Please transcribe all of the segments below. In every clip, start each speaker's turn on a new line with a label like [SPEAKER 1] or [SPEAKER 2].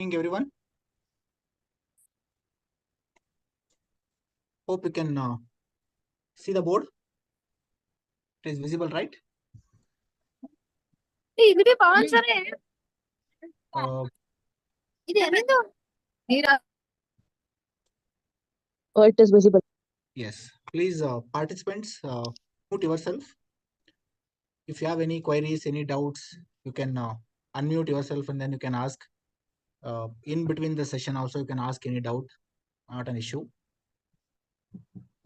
[SPEAKER 1] Morning, everyone. Hope you can see the board. It is visible, right?
[SPEAKER 2] ഇതിന്റെ പാൻസറേ
[SPEAKER 1] Uh,
[SPEAKER 2] ഇത് എന്തോ നീരാ
[SPEAKER 3] Oh, it is visible.
[SPEAKER 1] yes. Please, participants, mute yourself. If you have any queries, any doubts, you can unmute yourself and then you can ask. In between the session also, you can ask any doubt. Not an issue.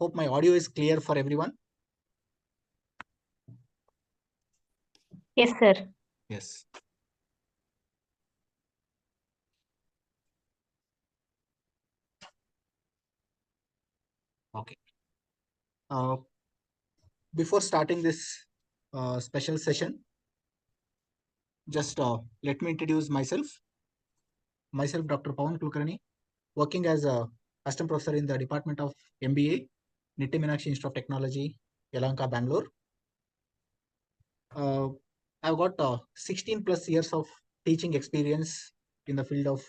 [SPEAKER 1] Hope my audio is clear for everyone.
[SPEAKER 2] yes sir
[SPEAKER 1] Yes. Okay. Before starting this special session, just let me introduce myself. Myself, Dr. Pawan Kulkarni, working as a assistant professor in the Department of MBA, Nitti Meenakshi Institute of Technology, Yelahanka, Bangalore. I've got 16 plus years of teaching experience in the field of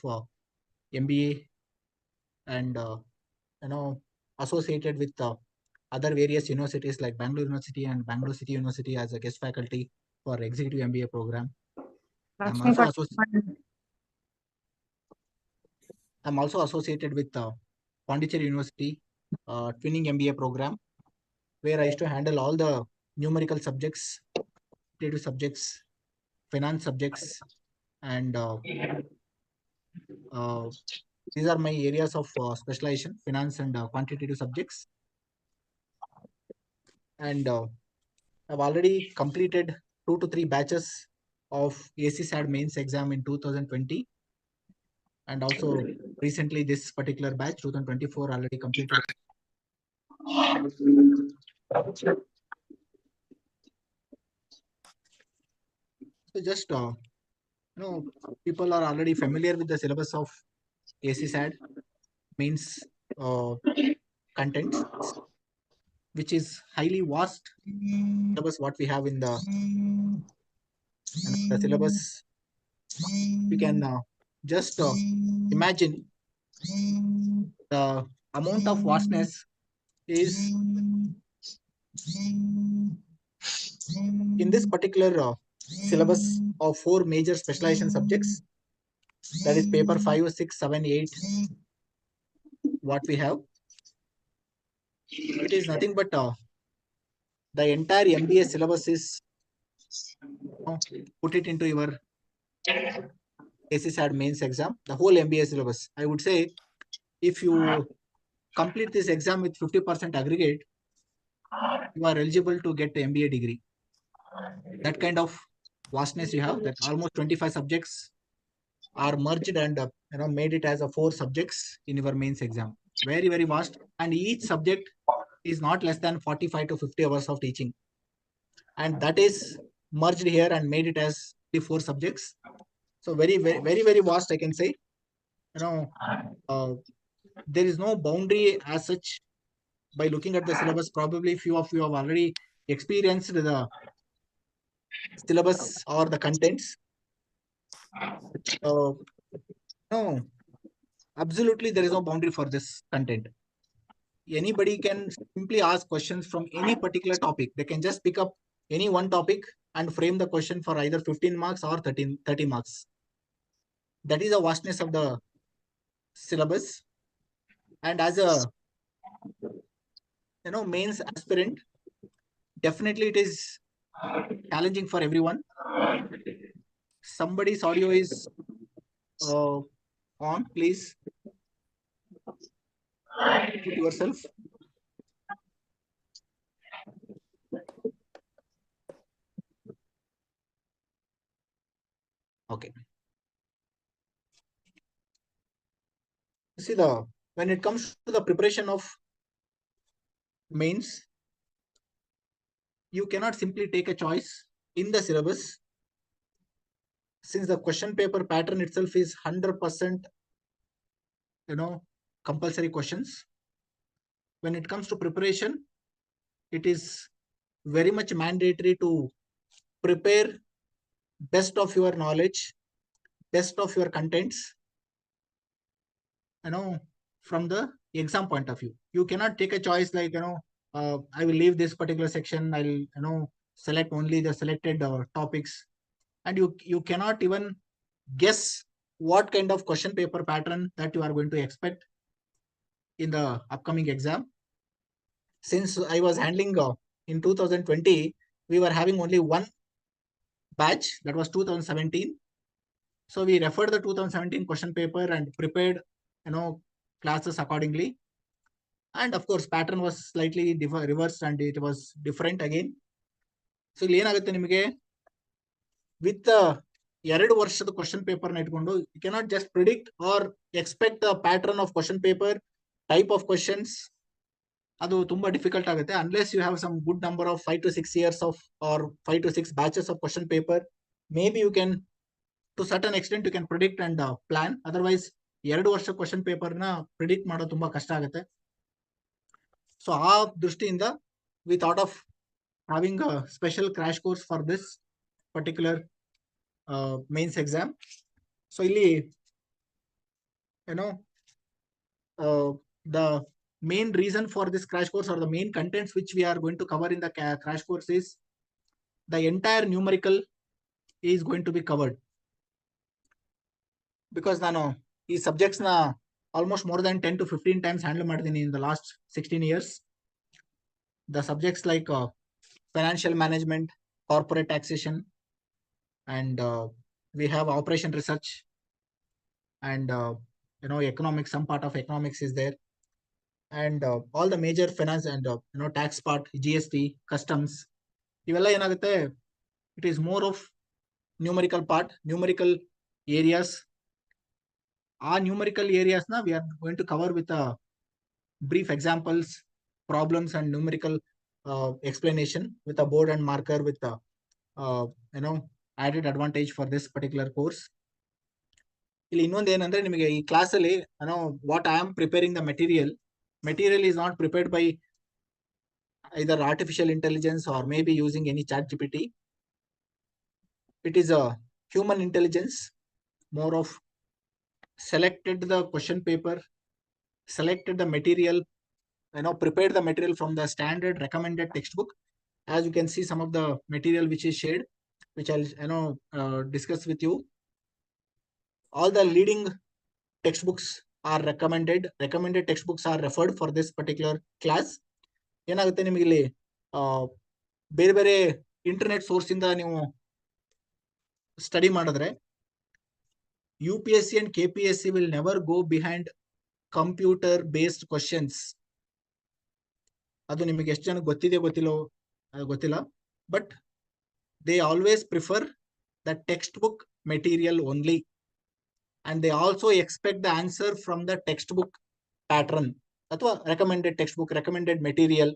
[SPEAKER 1] MBA and associated with other various universities like Bangalore University and Bangalore City University as a guest faculty for executive MBA program. I'm also associated with Pondicherry University Twinning MBA program, where I used to handle all the numerical subjects, quantitative subjects, finance subjects, and these are my areas of specialization: finance and quantitative subjects. And I've already completed 2 to 3 batches of SAAD mains exam in 2020, and also recently this particular batch 2024 already completed. So just people are already familiar with the syllabus of SAAD mains content, which is highly vast syllabus what we have in the syllabus. We can just imagine the amount of vastness is in this particular syllabus of 4 major specialization subjects. That is paper 5, 6, 7, 8. What we have, it is nothing but the entire MBA syllabus is put it into your SAAD mains exam, the whole MBA syllabus. I would say if you complete this exam with 50% aggregate, you are eligible to get the MBA degree. That kind of vastness you have, that almost 25 subjects are merged and made it as a 4 subjects in your mains exam. Very, very vast. And each subject is not less than 45 to 50 hours of teaching. And that is merged here and made it as the 4 subjects. So very, very, very, very vast, I can say. There is no boundary as such. By looking at the syllabus, probably few of you have already experienced the syllabus or the contents. No, absolutely there is no boundary for this content. Anybody can simply ask questions from any particular topic. They can just pick up any one topic and frame the question for either 15 marks or 30 marks. That is the vastness of the syllabus. And as a mains aspirant, definitely it is challenging for everyone. Somebody's audio is on, please mute yourself. Okay. See, when it comes to the preparation of mains, you cannot simply take a choice in the syllabus, since the question paper pattern itself is 100% compulsory questions. When it comes to preparation, it is very much mandatory to prepare best of your knowledge, best of your contents, from the exam point of view. You cannot take a choice like, I will leave this particular section. I'll, select only the selected topics, and you cannot even guess what kind of question paper pattern that you are going to expect in the upcoming exam. Since I was handling in 2020, we were having only one batch, that was 2017. So we referred the 2017 question paper and prepared, classes accordingly. And of course, pattern was slightly reversed and it was different again. So ಇಲ್ಲಿ ಏನಾಗುತ್ತೆ ನಿಮಗೆ with the 2 ವರ್ಷದ question paper ನ ಇಟ್ಕೊಂಡು you cannot just predict or expect the pattern of question paper, type of questions. ಅದು ತುಂಬಾ difficult ಆಗುತ್ತೆ unless you have some good number of 5 to 6 years of or 5 to 6 batches of question paper. Maybe you can, to certain extent, you can predict and plan. Otherwise 2 ವರ್ಷ question paper ನ predict ಮಾಡೋದು ತುಂಬಾ ಕಷ್ಟ ಆಗುತ್ತೆ. So ಆ ದೃಷ್ಟಿಯಿಂದ we thought of having a special crash course for this particular mains exam. So ಇಲ್ಲಿ the main reason for this crash course or the main contents which we are going to cover in the crash course is the entire numerical is going to be covered, because ನಾನು ಈ subjects na almost more than 10 to 15 times handle ಮಾಡಿದೀನಿ in the last 16 years. The subjects like financial management, corporate taxation, and we have operation research, and economics, some part of economics is there, and all the major finance and tax part, GST, customs, ಇವೆಲ್ಲ ಏನಾಗುತ್ತೆ, it is more of numerical part, numerical areas. ಆ numerical areas na we are going to cover with brief examples, problems, and numerical explanation with a board and marker with added advantage for this particular course. ಇಲ್ಲಿ ಇನ್ನೊಂದು ಏನಂದ್ರೆ ನಿಮಗೆ ಈ class ಅಲ್ಲಿ what I am preparing the material is not prepared by either artificial intelligence or maybe using any chat GPT. It is a human intelligence, more of selected the question paper, selected the material, prepared the material from the standard recommended textbook. As you can see, some of the material which is shared, which I'll discuss with you. All the leading textbooks are recommended textbooks are referred for this particular class. ಏನಾಗುತ್ತೆ ನಿಮಗೆ ಇಲ್ಲಿ ಬೇರೆ ಬೇರೆ internet source ಇಂದ ನೀವು study ಮಾಡಿದ್ರೆ UPSC and KPSC will never go behind computer based questions. ಅದು ನಿಮಗೆ ಎಷ್ಟು ಜನ ಗೊತ್ತಿಲ್ಲ, but they always prefer the textbook material only, and they also expect the answer from the textbook pattern ಅಥವಾ recommended textbook, recommended material.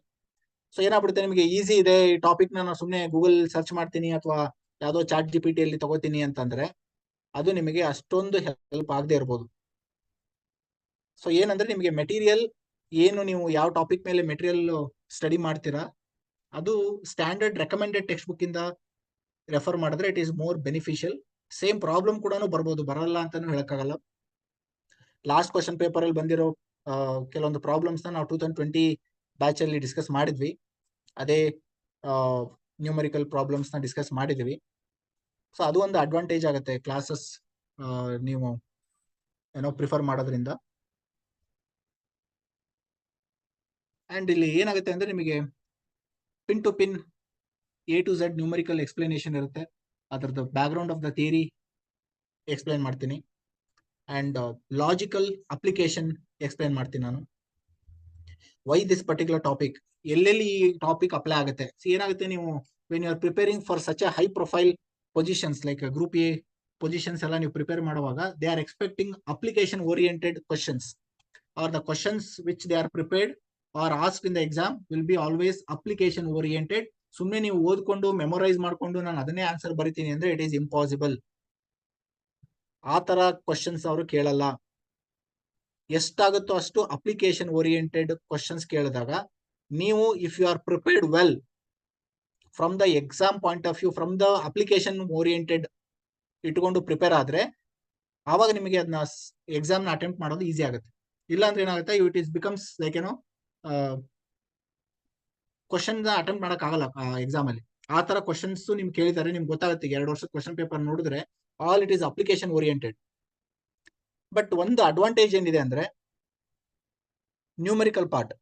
[SPEAKER 1] So ಏನಾಗ್ಬಿಡುತ್ತೆ, ನಿಮಗೆ easy ಇದೆ ಈ ಟಾಪಿಕ್ ನಾನು ಸುಮ್ಮನೆ ಗೂಗಲ್ ಸರ್ಚ್ ಮಾಡ್ತೀನಿ ಅಥವಾ ಯಾವ್ದೋ ಚಾಟ್ GPT ಅಲ್ಲಿ ತಗೋತೀನಿ ಅಂತಂದ್ರೆ ಅದು ನಿಮಗೆ ಅಷ್ಟೊಂದು ಹೆಲ್ಪ್ ಆಗದೆ ಇರ್ಬೋದು. ಸೊ ಏನಂದ್ರೆ ನಿಮಗೆ ಮೆಟೀರಿಯಲ್ ಏನು, ನೀವು ಯಾವ ಟಾಪಿಕ್ ಮೇಲೆ ಮೆಟೀರಿಯಲ್ ಸ್ಟಡಿ ಮಾಡ್ತೀರಾ ಅದು ಸ್ಟ್ಯಾಂಡರ್ಡ್ ರೆಕಮೆಂಡೆಡ್ ಟೆಕ್ಸ್ಟ್ ಬುಕ್ ಇಂದ ರೆಫರ್ ಮಾಡಿದ್ರೆ it is more beneficial. Same problem ಕೂಡ ಬರ್ಬೋದು, ಬರಲ್ಲ ಅಂತಾನು ಹೇಳಕ್ಕಾಗಲ್ಲ. ಲಾಸ್ಟ್ ಕ್ವಶನ್ ಪೇಪರ್ ಅಲ್ಲಿ ಬಂದಿರೋ ಕೆಲವೊಂದು ಪ್ರಾಬ್ಲಮ್ಸ್ ನಾವು 2020 ಬ್ಯಾಚ್ ಅಲ್ಲಿ ಡಿಸ್ಕಸ್ ಮಾಡಿದ್ವಿ. ಅದೇ ನ್ಯೂಮರಿಕಲ್ ಪ್ರಾಬ್ಲಮ್ಸ್ ನ ಡಿಸ್ಕಸ್ ಮಾಡಿದ್ವಿ. ಸೊ ಅದು ಒಂದು ಅಡ್ವಾಂಟೇಜ್ ಆಗುತ್ತೆ ಕ್ಲಾಸಸ್ ನೀವು ಪ್ರಿಫರ್ ಮಾಡೋದ್ರಿಂದ. ಅಂಡ್ ಇಲ್ಲಿ ಏನಾಗುತ್ತೆ ಅಂದ್ರೆ ನಿಮಗೆ pin to pin A to Z numerical explanation ಇರುತ್ತೆ. ಅದರದ್ದು background of the theory explain ಮಾಡ್ತೀನಿ, ಅಂಡ್ ಲಾಜಿಕಲ್ ಅಪ್ಲಿಕೇಶನ್ ಎಕ್ಸ್ಪ್ಲೈನ್ ಮಾಡ್ತೀನಿ ನಾನು. ವೈ ದಿಸ್ ಪರ್ಟಿಕ್ಯುಲರ್ ಟಾಪಿಕ್, ಎಲ್ಲೆಲ್ಲಿ ಈ ಟಾಪಿಕ್ ಅಪ್ಲೈ ಆಗುತ್ತೆ. ಏನಾಗುತ್ತೆ, ನೀವು when you are preparing for such a high profile positions like group A positions ಎಲ್ಲ ನೀವು ಪ್ರಿಪೇರ್ ಮಾಡುವಾಗ they are expecting application oriented questions, or the questions which they are prepared or asked in the exam will be always application oriented. ಸುಮ್ಮನೆ ನೀವು ಓದ್ಕೊಂಡು memorise ಮಾಡ್ಕೊಂಡು ನಾನು ಅದನ್ನೇ answer ಬರಿತೀನಿ ಅಂದ್ರೆ ಇಟ್ ಈಸ್ ಇಂಪಾಸಿಬಲ್. ಆ ತರ ಕ್ವಶನ್ಸ್ ಅವರು ಕೇಳಲ್ಲ. ಎಷ್ಟಾಗುತ್ತೋ ಅಷ್ಟು ಅಪ್ಲಿಕೇಶನ್ ಓರಿಯೆಂಟೆಡ್ ಕ್ವಶನ್ಸ್ ಕೇಳಿದಾಗ ನೀವು if you are prepared well from the exam point of view, from the application oriented ಇಟ್ಕೊಂಡು ಪ್ರಿಪೇರ್ ಆದ್ರೆ ಆವಾಗ ನಿಮಗೆ ಅದನ್ನ ಎಕ್ಸಾಮ್ ನ ಅಟೆಂಪ್ಟ್ ಮಾಡೋದು ಈಸಿ ಆಗುತ್ತೆ. ಇಲ್ಲ ಅಂದ್ರೆ ಏನಾಗುತ್ತೆ, ಇಟ್ ಇಸ್ ಬಿಕಮ್ಸ್ ಲೈಕ್ ಏನೋ ಕ್ವಶನ್ ಅಟೆಂಪ್ಟ್ ಮಾಡಕ್ ಆಗಲ್ಲ ಎಕ್ಸಾಮ್ ಅಲ್ಲಿ. ಆ ತರ ಕ್ವಶನ್ಸ್ ನಿಮ್ಗೆ ಕೇಳಿದ್ದಾರೆ, ನಿಮ್ಗೆ ಗೊತ್ತಾಗುತ್ತೆ. 2 ವರ್ಷದ ಕ್ವಶನ್ ಪೇಪರ್ ನೋಡಿದ್ರೆ all it is application oriented. But ಒಂದು ಅಡ್ವಾಂಟೇಜ್ ಏನಿದೆ ಅಂದ್ರೆ ನ್ಯೂಮರಿಕಲ್ ಪಾರ್ಟ್.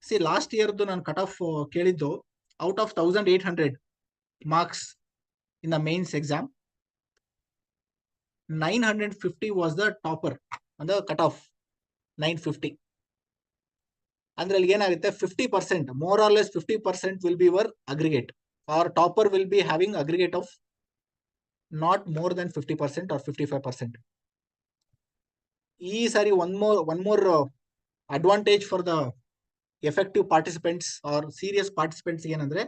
[SPEAKER 1] ಸಿ ಲಾಸ್ಟ್ ಇಯರ್ದು ನಾನು ಕಟ್ ಆಫ್ ಕೇಳಿದ್ದು out of 1800 marks in the mains exam, 950 was the topper on the cut off. 950 ಅಂದ್ರೆ ಅಲ್ಲಿ ಏನಾಗುತ್ತೆ, 50%, more or less 50% will be your aggregate, or topper will be having aggregate of not more than 50% or 55%. ಈ ಸಾರಿ one more advantage for the effective participants or serious participants ಏನಂದ್ರೆ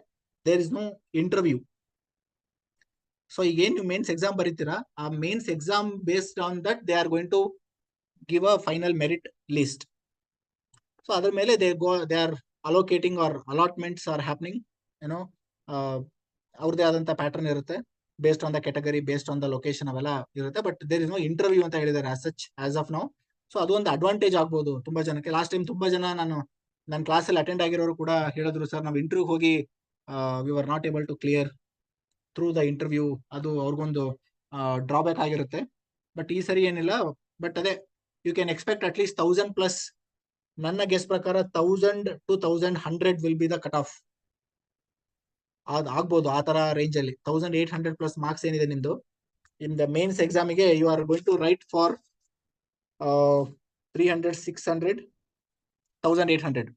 [SPEAKER 1] there is no interview. So ಈಗ ಏನ್ ನೀವು mains exam ಬರೀತೀರಾ, ಆ mains exam based on that they are going to give a final merit list. So ಅದ್ರ ಮೇಲೆ they are allocating R allotments are happening. ಏನೋ ಅವ್ರದೇ ಆದಂತ ಪ್ಯಾಟರ್ನ್ ಇರುತ್ತೆ, based on the category, based on the location, ಅವೆಲ್ಲ ಇರುತ್ತೆ. But there is no interview ಅಂತ ಹೇಳಿದ್ದಾರೆ as such as of now. So ಅದು ಒಂದು ಅಡ್ವಾಂಟೇಜ್ ಆಗ್ಬೋದು ತುಂಬಾ ಜನಕ್ಕೆ. ಲಾಸ್ಟ್ ಟೈಮ್ ತುಂಬಾ ಜನ ನನ್ನ ಕ್ಲಾಸಲ್ಲಿ ಅಟೆಂಡ್ ಆಗಿರೋರು ಕೂಡ ಹೇಳಿದ್ರು, ಸರ್ ನಾವು ಇಂಟರ್ವ್ಯೂ ಹೋಗಿ we are not able to clear through the interview. ಅದು ಅವ್ರಿಗೊಂದು ಡ್ರಾಬ್ಯಾಕ್ ಆಗಿರುತ್ತೆ. ಬಟ್ ಈ ಸರಿ ಏನಿಲ್ಲ. ಬಟ್ ಅದೇ you can expect at least 1000+. ನನ್ನ ಗೆಸ್ ಪ್ರಕಾರ 1000 to 1100 will be the cut off. ಅದ್ ಆಗ್ಬೋದು ಆ ತರ ರೇಂಜ್ ಅಲ್ಲಿ. 1800+ ಮಾರ್ಕ್ಸ್ ಏನಿದೆ ನಿಮ್ದು ಇನ್ ದ ಮೇನ್ಸ್ ಎಕ್ಸಾಮಿಗೆ, you are going to write for 300, 600, 1800.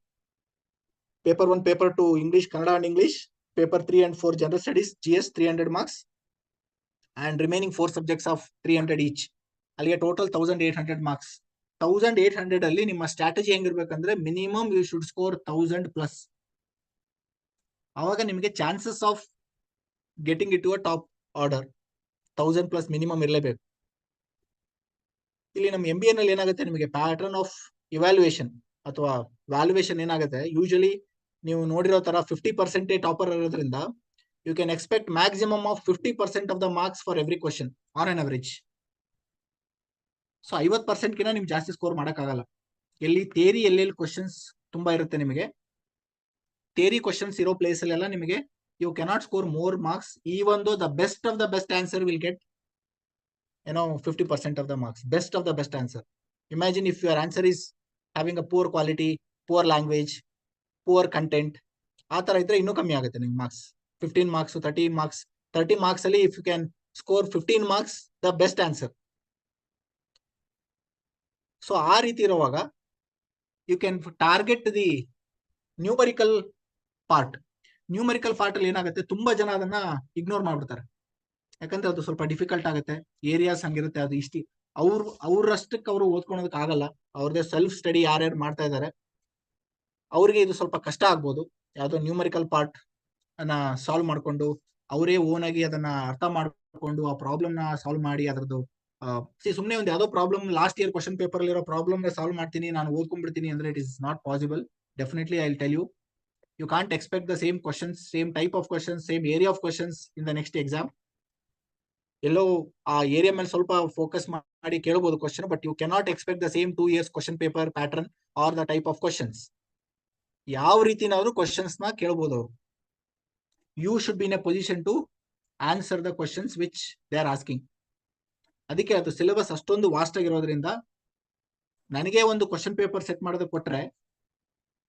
[SPEAKER 1] Paper 1, paper 2 English, Kannada and English. Paper 3 and 4 general studies, GS 300 marks, and remaining 4 subjects of 300 each. ಅಲ್ಲಿಗೆ total 1800 marks. 1800 ಅಲ್ಲಿ ನಿಮ್ಮ ಸ್ಟ್ರಾಟಜಿ ಹೆಂಗಿರ್ಬೇಕಂದ್ರೆ ಮಿನಿಮಮ್ ಯು ಶುಡ್ ಸ್ಕೋರ್ 1000+. ಅವಾಗ ನಿಮಗೆ chances of getting it to a top order 1000+ minimum ಇರಲೇಬೇಕು. ಇಲ್ಲಿ ನಮ್ಮ MBA ನಲ್ಲಿ ಏನಾಗುತ್ತೆ, ನಿಮಗೆ ಪ್ಯಾಟರ್ನ್ ಆಫ್ ಇವ್ಯಾಲ್ಯೂಯೇಷನ್ ಅಥವಾ ವ್ಯಾಲ್ಯೂಯೇಷನ್ ಏನಾಗುತ್ತೆ, ಯೂಶಲಿ ನೀವು ನೋಡಿರೋ ತರ 50% ಟಾಪರ್ ಇರೋದ್ರಿಂದ you can expect maximum of 50% of the marks for every question on an average. So 50%ಗಿಂತ ನಿಮ್ಗೆ ಜಾಸ್ತಿ ಸ್ಕೋರ್ ಮಾಡೋಕ್ಕಾಗಲ್ಲ. ಎಲ್ಲಿ ಥಿಯರಿ, ಎಲ್ಲೆಲ್ಲಿ ಕ್ವಶನ್ಸ್ ತುಂಬಾ ಇರುತ್ತೆ ನಿಮಗೆ, ಥಿಯರಿ ಕ್ವಶನ್ಸ್ ಇರೋ ಪ್ಲೇಸ್ ಅಲ್ಲೆಲ್ಲ ನಿಮಗೆ you cannot score more marks, even though the best of the best answer will get 50% of the marks. Best of the best answer. Imagine if your answer is having a poor quality, poor language, poor content. ಆ ತರ ಇದ್ರೆ ಇನ್ನೂ ಕಮ್ಮಿ ಆಗುತ್ತೆ ನಿಮ್ಗೆ marks. 15 marks, 30 marks. 30 marks ಅಲ್ಲಿ if you can score 15 marks, the best answer. So ಆ ರೀತಿ ಇರುವಾಗ you can target the numerical part. Numerical part ಅಲ್ಲಿ ಏನಾಗುತ್ತೆ, ತುಂಬಾ ಜನ ಅದನ್ನ ಇಗ್ನೋರ್ ಮಾಡ್ಬಿಡ್ತಾರೆ. ಯಾಕಂದ್ರೆ ಅದು ಸ್ವಲ್ಪ ಡಿಫಿಕಲ್ಟ್ ಆಗುತ್ತೆ, ಏರಿಯಾಸ್ ಹಂಗಿರುತ್ತೆ. ಅದು ಅವ್ರಷ್ಟಕ್ಕೆ ಅವರು ಓದ್ಕೊಳೋದಕ್ಕೆ ಆಗಲ್ಲ. ಅವ್ರದೇ ಸೆಲ್ಫ್ ಸ್ಟಡಿ ಯಾರ್ಯಾರು ಮಾಡ್ತಾ ಇದ್ದಾರೆ ಅವ್ರಿಗೆ ಇದು ಸ್ವಲ್ಪ ಕಷ್ಟ ಆಗ್ಬೋದು. ಯಾವ್ದೋ ನ್ಯೂಮರಿಕಲ್ ಪಾರ್ಟ್ ಅನ್ನ ಸಾಲ್ವ್ ಮಾಡ್ಕೊಂಡು ಅವರೇ ಓನ್ ಆಗಿ ಅದನ್ನ ಅರ್ಥ ಮಾಡ್ಕೊಂಡು ಆ ಪ್ರಾಬ್ಲಮ್ ನ ಸಾಲ್ವ್ ಮಾಡಿ ಅದರದ್ದು ಸುಮ್ಮನೆ ಒಂದು ಯಾವ್ದೋ problem last year question paper ಅಲ್ಲಿರೋ ಪ್ರಾಬ್ಲಮ್ ನ ಸಾಲ್ವ್ ಮಾಡ್ತೀನಿ, ನಾನು ಓದ್ಕೊಂಡ್ಬಿಡ್ತೀನಿ ಅಂದ್ರೆ it is not possible. Definitely I will tell you, you can't expect the same questions, same type of questions, same area of questions in the next exam. ಎಲ್ಲೋ ಆ area ಮೇಲೆ ಸ್ವಲ್ಪ ಫೋಕಸ್ ಮಾಡಿ ಕೇಳಬಹುದು question, but you cannot expect the same 2 years question paper pattern or the type of questions. ಯಾವ ರೀತಿನಾದ್ರೂ questions ನ ಕೇಳಬಹುದು ಅವರು. You should be in a position to answer the questions which they are asking. ಅದಕ್ಕೆ ಅದು syllabus ಅಷ್ಟೊಂದು vast ಆಗಿರೋದ್ರಿಂದ ನನಗೆ ಒಂದು ಕ್ವಶನ್ ಪೇಪರ್ ಸೆಟ್ ಮಾಡೋದಕ್ಕೆ ಕೊಟ್ರೆ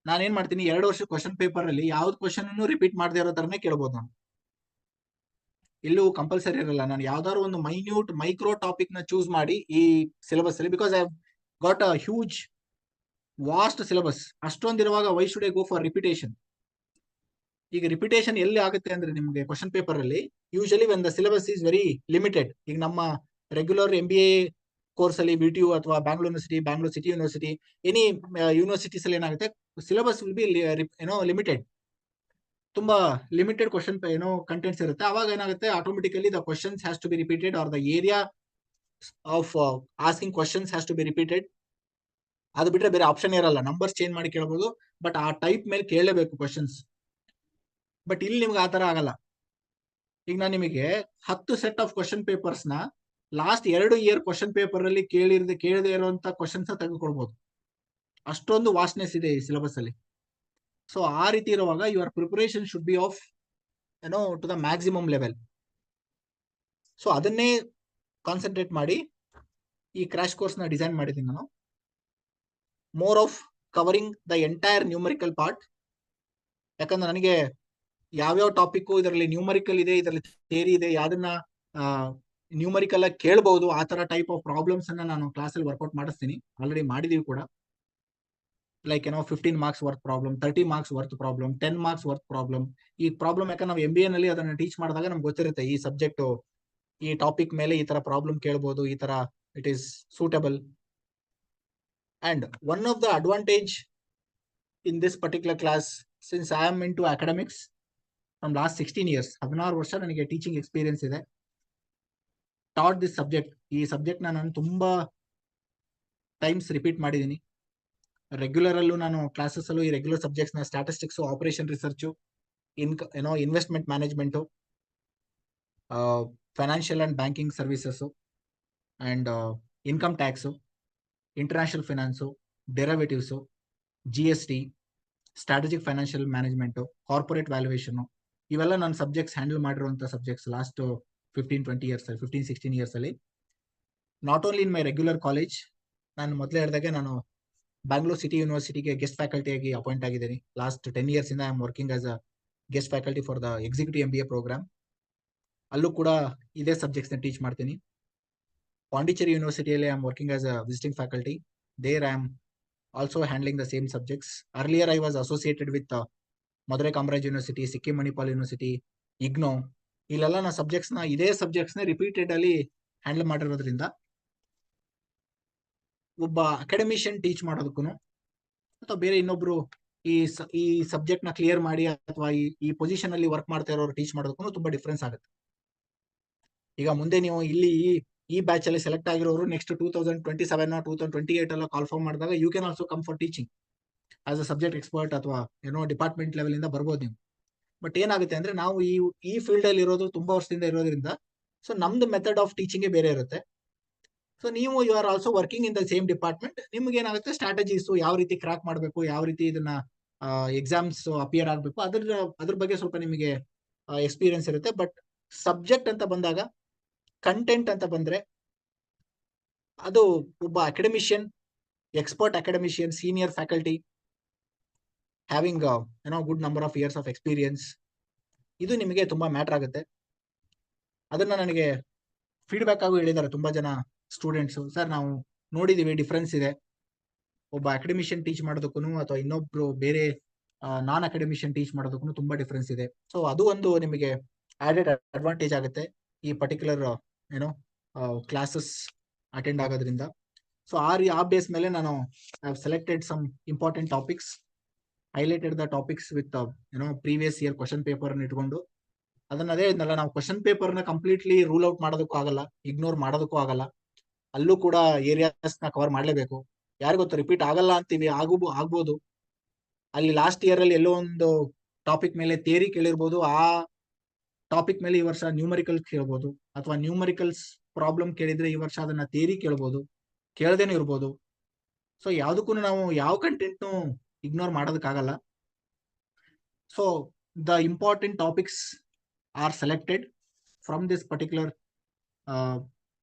[SPEAKER 1] ನಾನೇನ್ ಮಾಡ್ತೀನಿ, 2 ವರ್ಷ ಕ್ವಶನ್ ಪೇಪರ್ ಅಲ್ಲಿ ಯಾವ್ದು ಕ್ವಶನ್ ರಿಪೀಟ್ ಮಾಡದೇ ಇರೋ ತರನೇ ಕೇಳಬಹುದು. ನಾನು ಇಲ್ಲೂ ಕಂಪಲ್ಸರಿ ಇರಲ್ಲ. ನಾನು ಯಾವ್ದಾದ್ರು ಒಂದು ಮೈನ್ಯೂಟ್ ಮೈಕ್ರೋ ಟಾಪಿಕ್ ನ ಚೂಸ್ ಮಾಡಿ ಈ ಸಿಲೆಬಸ್ ಅಲ್ಲಿ, because I got a huge vast syllabus. ಅಷ್ಟೊಂದಿರುವಾಗ why should I go for repetition? ಈಗ ರಿಪಿಟೇಷನ್ ಎಲ್ಲಿ ಆಗುತ್ತೆ ಅಂದ್ರೆ ನಿಮಗೆ ಕ್ವಶನ್ ಪೇಪರ್ ಅಲ್ಲಿ usually when the syllabus is very limited. ಈಗ ನಮ್ಮ ರೆಗ್ಯುಲರ್ MBA ಕೋರ್ಸ್ ಅಲ್ಲಿ BTU ಅಥವಾ Bangalore university, Bangalore city university, any universities ಅಲ್ಲಿ ಏನಾಗುತ್ತೆ, ಸಿಲೆಬಸ್ ವಿಲ್ ಬಿ ಲಿಮಿಟೆಡ್. ತುಂಬಾ ಲಿಮಿಟೆಡ್ ಕ್ವಶನ್ ಕಂಟೆಂಟ್ಸ್ ಇರುತ್ತೆ. ಅವಾಗ ಏನಾಗುತ್ತೆ, automatically the questions has to be repeated or the area of asking questions has to be repeated. ಅದು ಬಿಟ್ರೆ ಬೇರೆ ಆಪ್ಷನ್ ಇರಲ್ಲ. ನಂಬರ್ಸ್ ಚೇಂಜ್ ಮಾಡಿ ಕೇಳಬಹುದು, ಬಟ್ ಆ ಟೈಪ್ ಮೇಲೆ ಕೇಳಲೇಬೇಕು ಕ್ವಶನ್ಸ್. ಬಟ್ ಇಲ್ಲಿ ನಿಮ್ಗೆ ಆ ತರ ಆಗಲ್ಲ. ಈಗ ನಾನು ನಿಮಗೆ 10 ಸೆಟ್ ಆಫ್ ಕ್ವಶನ್ ಪೇಪರ್ಸ್ ನ ಲಾಸ್ಟ್ 2 ಇಯರ್ ಕ್ವಶನ್ ಪೇಪರ್ ಅಲ್ಲಿ ಕೇಳದೆ ಇರುವಂತ ಕ್ವಶನ್ಸ್ ತೆಗೆದುಕೊಳ್ಬಹುದು. ಅಷ್ಟೊಂದು ವಾಸ್ಟ್ನೆಸ್ ಇದೆ ಈ ಸಿಲೆಬಸ್ ಅಲ್ಲಿ. ಸೊ ಆ ರೀತಿ ಇರುವಾಗ your preparation should be of to the maximum level. So ಅದನ್ನೇ ಕಾನ್ಸಂಟ್ರೇಟ್ ಮಾಡಿ ಈ ಕ್ರಾಶ್ ಕೋರ್ಸ್ ನ ಡಿಸೈನ್ ಮಾಡಿದ್ದೀನಿ ನಾನು. More of covering the entire numerical part. ಯಾಕಂದ್ರೆ ನನಗೆ ಯಾವ್ಯಾವ ಟಾಪಿಕ್ ಇದರಲ್ಲಿ ನ್ಯೂಮರಿಕಲ್ ಇದೆ, ಇದರಲ್ಲಿ ಥಿಯರಿ ಇದೆ, ಯಾವ್ದನ್ನ ನ್ಯೂಮರಿಕಲ್ ಆಗಿ ಕೇಳಬಹುದು, ಆ ತರ ಟೈಪ್ ಆಫ್ ಪ್ರಾಬ್ಲಮ್ಸ್ ಅನ್ನ ನಾನು ಕ್ಲಾಸ್ ಅಲ್ಲಿ ವರ್ಕೌಟ್ ಮಾಡಿಸ್ತೀನಿ. ಆಲ್ರೆಡಿ ಮಾಡಿದೀವಿ ಕೂಡ. Like 15 marks worth problem, 30 marks worth problem, 10 marks worth problem. ಈ ಪ್ರಾಬ್ಲಮ್ ಯಾಕಂದ್ರೆ ನಾವು MBA ನಲ್ಲಿ ಅದನ್ನ ಟೀಚ್ ಮಾಡಿದಾಗ ನಮ್ಗೆ ಗೊತ್ತಿರುತ್ತೆ ಈ ಸಬ್ಜೆಕ್ಟ್ ಈ ಟಾಪಿಕ್ ಮೇಲೆ ಈ ತರ ಪ್ರಾಬ್ಲಮ್ ಕೇಳಬಹುದು, ಈ ತರ it is suitable. And one of the advantage in this particular class, since I am into academics from last 16 years, 16 ವರ್ಷ ನನಗೆ ಟೀಚಿಂಗ್ ಎಕ್ಸ್ಪೀರಿಯನ್ಸ್ ಇದೆ. ಟಾಟ್ ದಿಸ್ ಸಬ್ಜೆಕ್ಟ್, ಈ ಸಬ್ಜೆಕ್ಟ್ ನಾನು ತುಂಬಾ ಟೈಮ್ಸ್ ರಿಪೀಟ್ ಮಾಡಿದ್ದೀನಿ. ರೆಗ್ಯುಲರ್ ಅಲ್ಲೂ ನಾನು ಕ್ಲಾಸಸ್ ಅಲ್ಲೂ ಈ ರೆಗ್ಯುಲರ್ ಸಬ್ಜೆಕ್ಟ್ಸ್ ನ statistics, operation research, investment management, financial and banking services, and income tax, international finance, derivatives, GST, strategic financial management, corporate valuation, ಇವೆಲ್ಲ ನಾನು ಸಬ್ಜೆಕ್ಟ್ಸ್ ಹ್ಯಾಂಡಲ್ ಮಾಡಿರುವಂತ ಸಬ್ಜೆಕ್ಟ್ಸ್ ಲಾಸ್ಟ್ 15-20 years, 15-16 years ಅಲ್ಲಿ. Not only in my regular college, ನಾನು ಮೊದಲೇ ಹೇಳಿದಾಗೆ ನಾನು Bangalore city ಯೂನಿವರ್ಸಿಟಿಗೆ guest faculty ಆಗಿ appoint ಆಗಿದ್ದೀನಿ. ಲಾಸ್ಟ್ 10 years ಇಂದ I am working as a guest faculty for the executive MBA program. ಅಲ್ಲೂ ಕೂಡ ಇದೇ ಸಬ್ಜೆಕ್ಟ್ಸ್ ನ ಟೀಚ್ ಮಾಡ್ತೀನಿ. ಪಾಂಡಿಚೇರಿ ಯೂನಿವರ್ಸಿಟಿಯಲ್ಲಿ I am working as a visiting faculty. There I am also handling the same subjects. Earlier I was associated with Madurai Kamaraj University, Sikkim Manipal University, IGNO. ಇಲ್ಲೆಲ್ಲ ನಾ subjects ನ ಇದೇ ಸಬ್ಜೆಕ್ಟ್ಸ್ ನ repeated ಅಲ್ಲಿ handle ಮಾಡಿರೋದ್ರಿಂದ ಒಬ್ಬ academician teach ಮಾಡೋದಕ್ಕೂ ಅಥವಾ ಬೇರೆ ಇನ್ನೊಬ್ರು ಈ ಸಬ್ಜೆಕ್ಟ್ ನ ಕ್ಲಿಯರ್ ಮಾಡಿ ಅಥವಾ ಈ ಪೊಸಿಷನ್ ಅಲ್ಲಿ ವರ್ಕ್ ಮಾಡ್ತಾ ಇರೋರು ಟೀಚ್ ಮಾಡೋದಕ್ಕೂ ತುಂಬಾ ಡಿಫ್ರೆನ್ಸ್ ಆಗುತ್ತೆ. ಈಗ ಮುಂದೆ ನೀವು ಇಲ್ಲಿ ಈ ಬ್ಯಾಚ್ ಅಲ್ಲಿ ಸೆಲೆಕ್ಟ್ ಆಗಿರೋರು ನೆಕ್ಸ್ಟ್ 2027 2028 ಎಲ್ಲ ಕಾಲ್ ಫಾರ್ಮ್ ಮಾಡಿದಾಗ you can also come for teaching as a subject expert ಅಥವಾ ಡಿಪಾರ್ಟ್ಮೆಂಟ್ ಲೆವೆಲ್ ಇಂದ ಬರ್ಬೋದು ನೀವು. ಬಟ್ ಏನಾಗುತ್ತೆ ಅಂದ್ರೆ ನಾವು ಈ ಫೀಲ್ಡ್ ಅಲ್ಲಿ ಇರೋದು ತುಂಬಾ ವರ್ಷದಿಂದ ಇರೋದ್ರಿಂದ ಸೊ ನಮ್ದು ಮೆಥಡ್ ಆಫ್ ಟೀಚಿಂಗ್ ಬೇರೆ ಇರುತ್ತೆ. ಸೊ ನೀವು you are also working in the same department. ನಿಮ್ಗೆ ಏನಾಗುತ್ತೆ ಸ್ಟ್ರಾಟಜೀಸ್ ಯಾವ ರೀತಿ ಕ್ರಾಕ್ ಮಾಡಬೇಕು, ಯಾವ ರೀತಿ ಇದನ್ನ ಎಕ್ಸಾಮ್ಸ್ ಅಪಿಯರ್ ಆಗಬೇಕು, ಅದ್ರ ಬಗ್ಗೆ ಸ್ವಲ್ಪ ನಿಮಗೆ ಎಕ್ಸ್ಪೀರಿಯನ್ಸ್ ಇರುತ್ತೆ. ಬಟ್ ಸಬ್ಜೆಕ್ಟ್ ಅಂತ ಬಂದಾಗ, ಕಂಟೆಂಟ್ ಅಂತ ಬಂದ್ರೆ ಅದು ಒಬ್ಬ academician, expert academician, senior faculty having good number of years of experience, ಇದು ನಿಮಗೆ ತುಂಬಾ ಮ್ಯಾಟರ್ ಆಗುತ್ತೆ. ಅದನ್ನ ನನಗೆ ಫೀಡ್ಬ್ಯಾಕ್ ಆಗು ಹೇಳಿದ್ದಾರೆ ತುಂಬಾ ಜನ ಸ್ಟೂಡೆಂಟ್ಸ್. ಸರ್ ನಾವು ನೋಡಿದೀವಿ ಡಿಫ್ರೆನ್ಸ್ ಇದೆ ಒಬ್ಬ ಅಕಾಡೆಮಿಷಿಯನ್ ಟೀಚ್ ಮಾಡೋದಕ್ಕೂ ಅಥವಾ ಇನ್ನೊಬ್ರು ಬೇರೆ ನಾನ್ ಅಕಾಡೆಮಿಷಿಯನ್ ಟೀಚ್ ಮಾಡೋದಕ್ಕೂ ತುಂಬಾ ಡಿಫ್ರೆನ್ಸ್ ಇದೆ. ಸೊ ಅದು ಒಂದು ನಿಮಗೆ ಆಡೆಡ್ ಅಡ್ವಾಂಟೇಜ್ ಆಗುತ್ತೆ ಈ ಪರ್ಟಿಕ್ಯುಲರ್ ಕ್ಲಾಸಸ್ ಅಟೆಂಡ್ ಆಗೋದ್ರಿಂದ. ಸೊ ಆ ಬೇಸ್ ಮೇಲೆ ನಾನು I have selected some important topics, highlighted the topics with previous year question paper ಇಟ್ಕೊಂಡು ಅದನ್ನದೇ ಇದನ್ನೆಲ್ಲ ನಾವು ಕ್ವಶನ್ ಪೇಪರ್ ನ ಕಂಪ್ಲೀಟ್ಲಿ ರೂಲ್ ಔಟ್ ಮಾಡೋದಕ್ಕೂ ಆಗಲ್ಲ, ಇಗ್ನೋರ್ ಮಾಡೋದಕ್ಕೂ ಆಗಲ್ಲ. ಅಲ್ಲೂ ಕೂಡ ಏರಿಯಾಸ್ ನ ಕವರ್ ಮಾಡ್ಲೇಬೇಕು. ಯಾರು ಗೊತ್ತು ರಿಪೀಟ್ ಆಗಲ್ಲ ಅಂತೀವಿ, ಆಗ್ಬೋದು. ಅಲ್ಲಿ ಲಾಸ್ಟ್ ಇಯರ್ ಅಲ್ಲಿ ಎಲ್ಲೋ ಒಂದು ಟಾಪಿಕ್ ಮೇಲೆ ಥಿಯರಿ ಕೇಳಿರ್ಬೋದು, ಆ ಟಾಪಿಕ್ ಮೇಲೆ ಈ ವರ್ಷ ನ್ಯೂಮರಿಕಲ್ ಕೇಳ್ಬೋದು, ಅಥವಾ ನ್ಯೂಮರಿಕಲ್ಸ್ ಪ್ರಾಬ್ಲಮ್ ಕೇಳಿದ್ರೆ ಈ ವರ್ಷ ಅದನ್ನ ಥಿಯರಿ ಕೇಳ್ಬೋದು, ಕೇಳದೇನೆ ಇರ್ಬೋದು. ಸೊ ಯಾವ್ದಕ್ಕೂ ನಾವು ಯಾವ ಕಂಟೆಂಟ್ ಇಗ್ನೋರ್ ಮಾಡೋದಕ್ಕಾಗಲ್ಲ. So the important topics are selected from this particular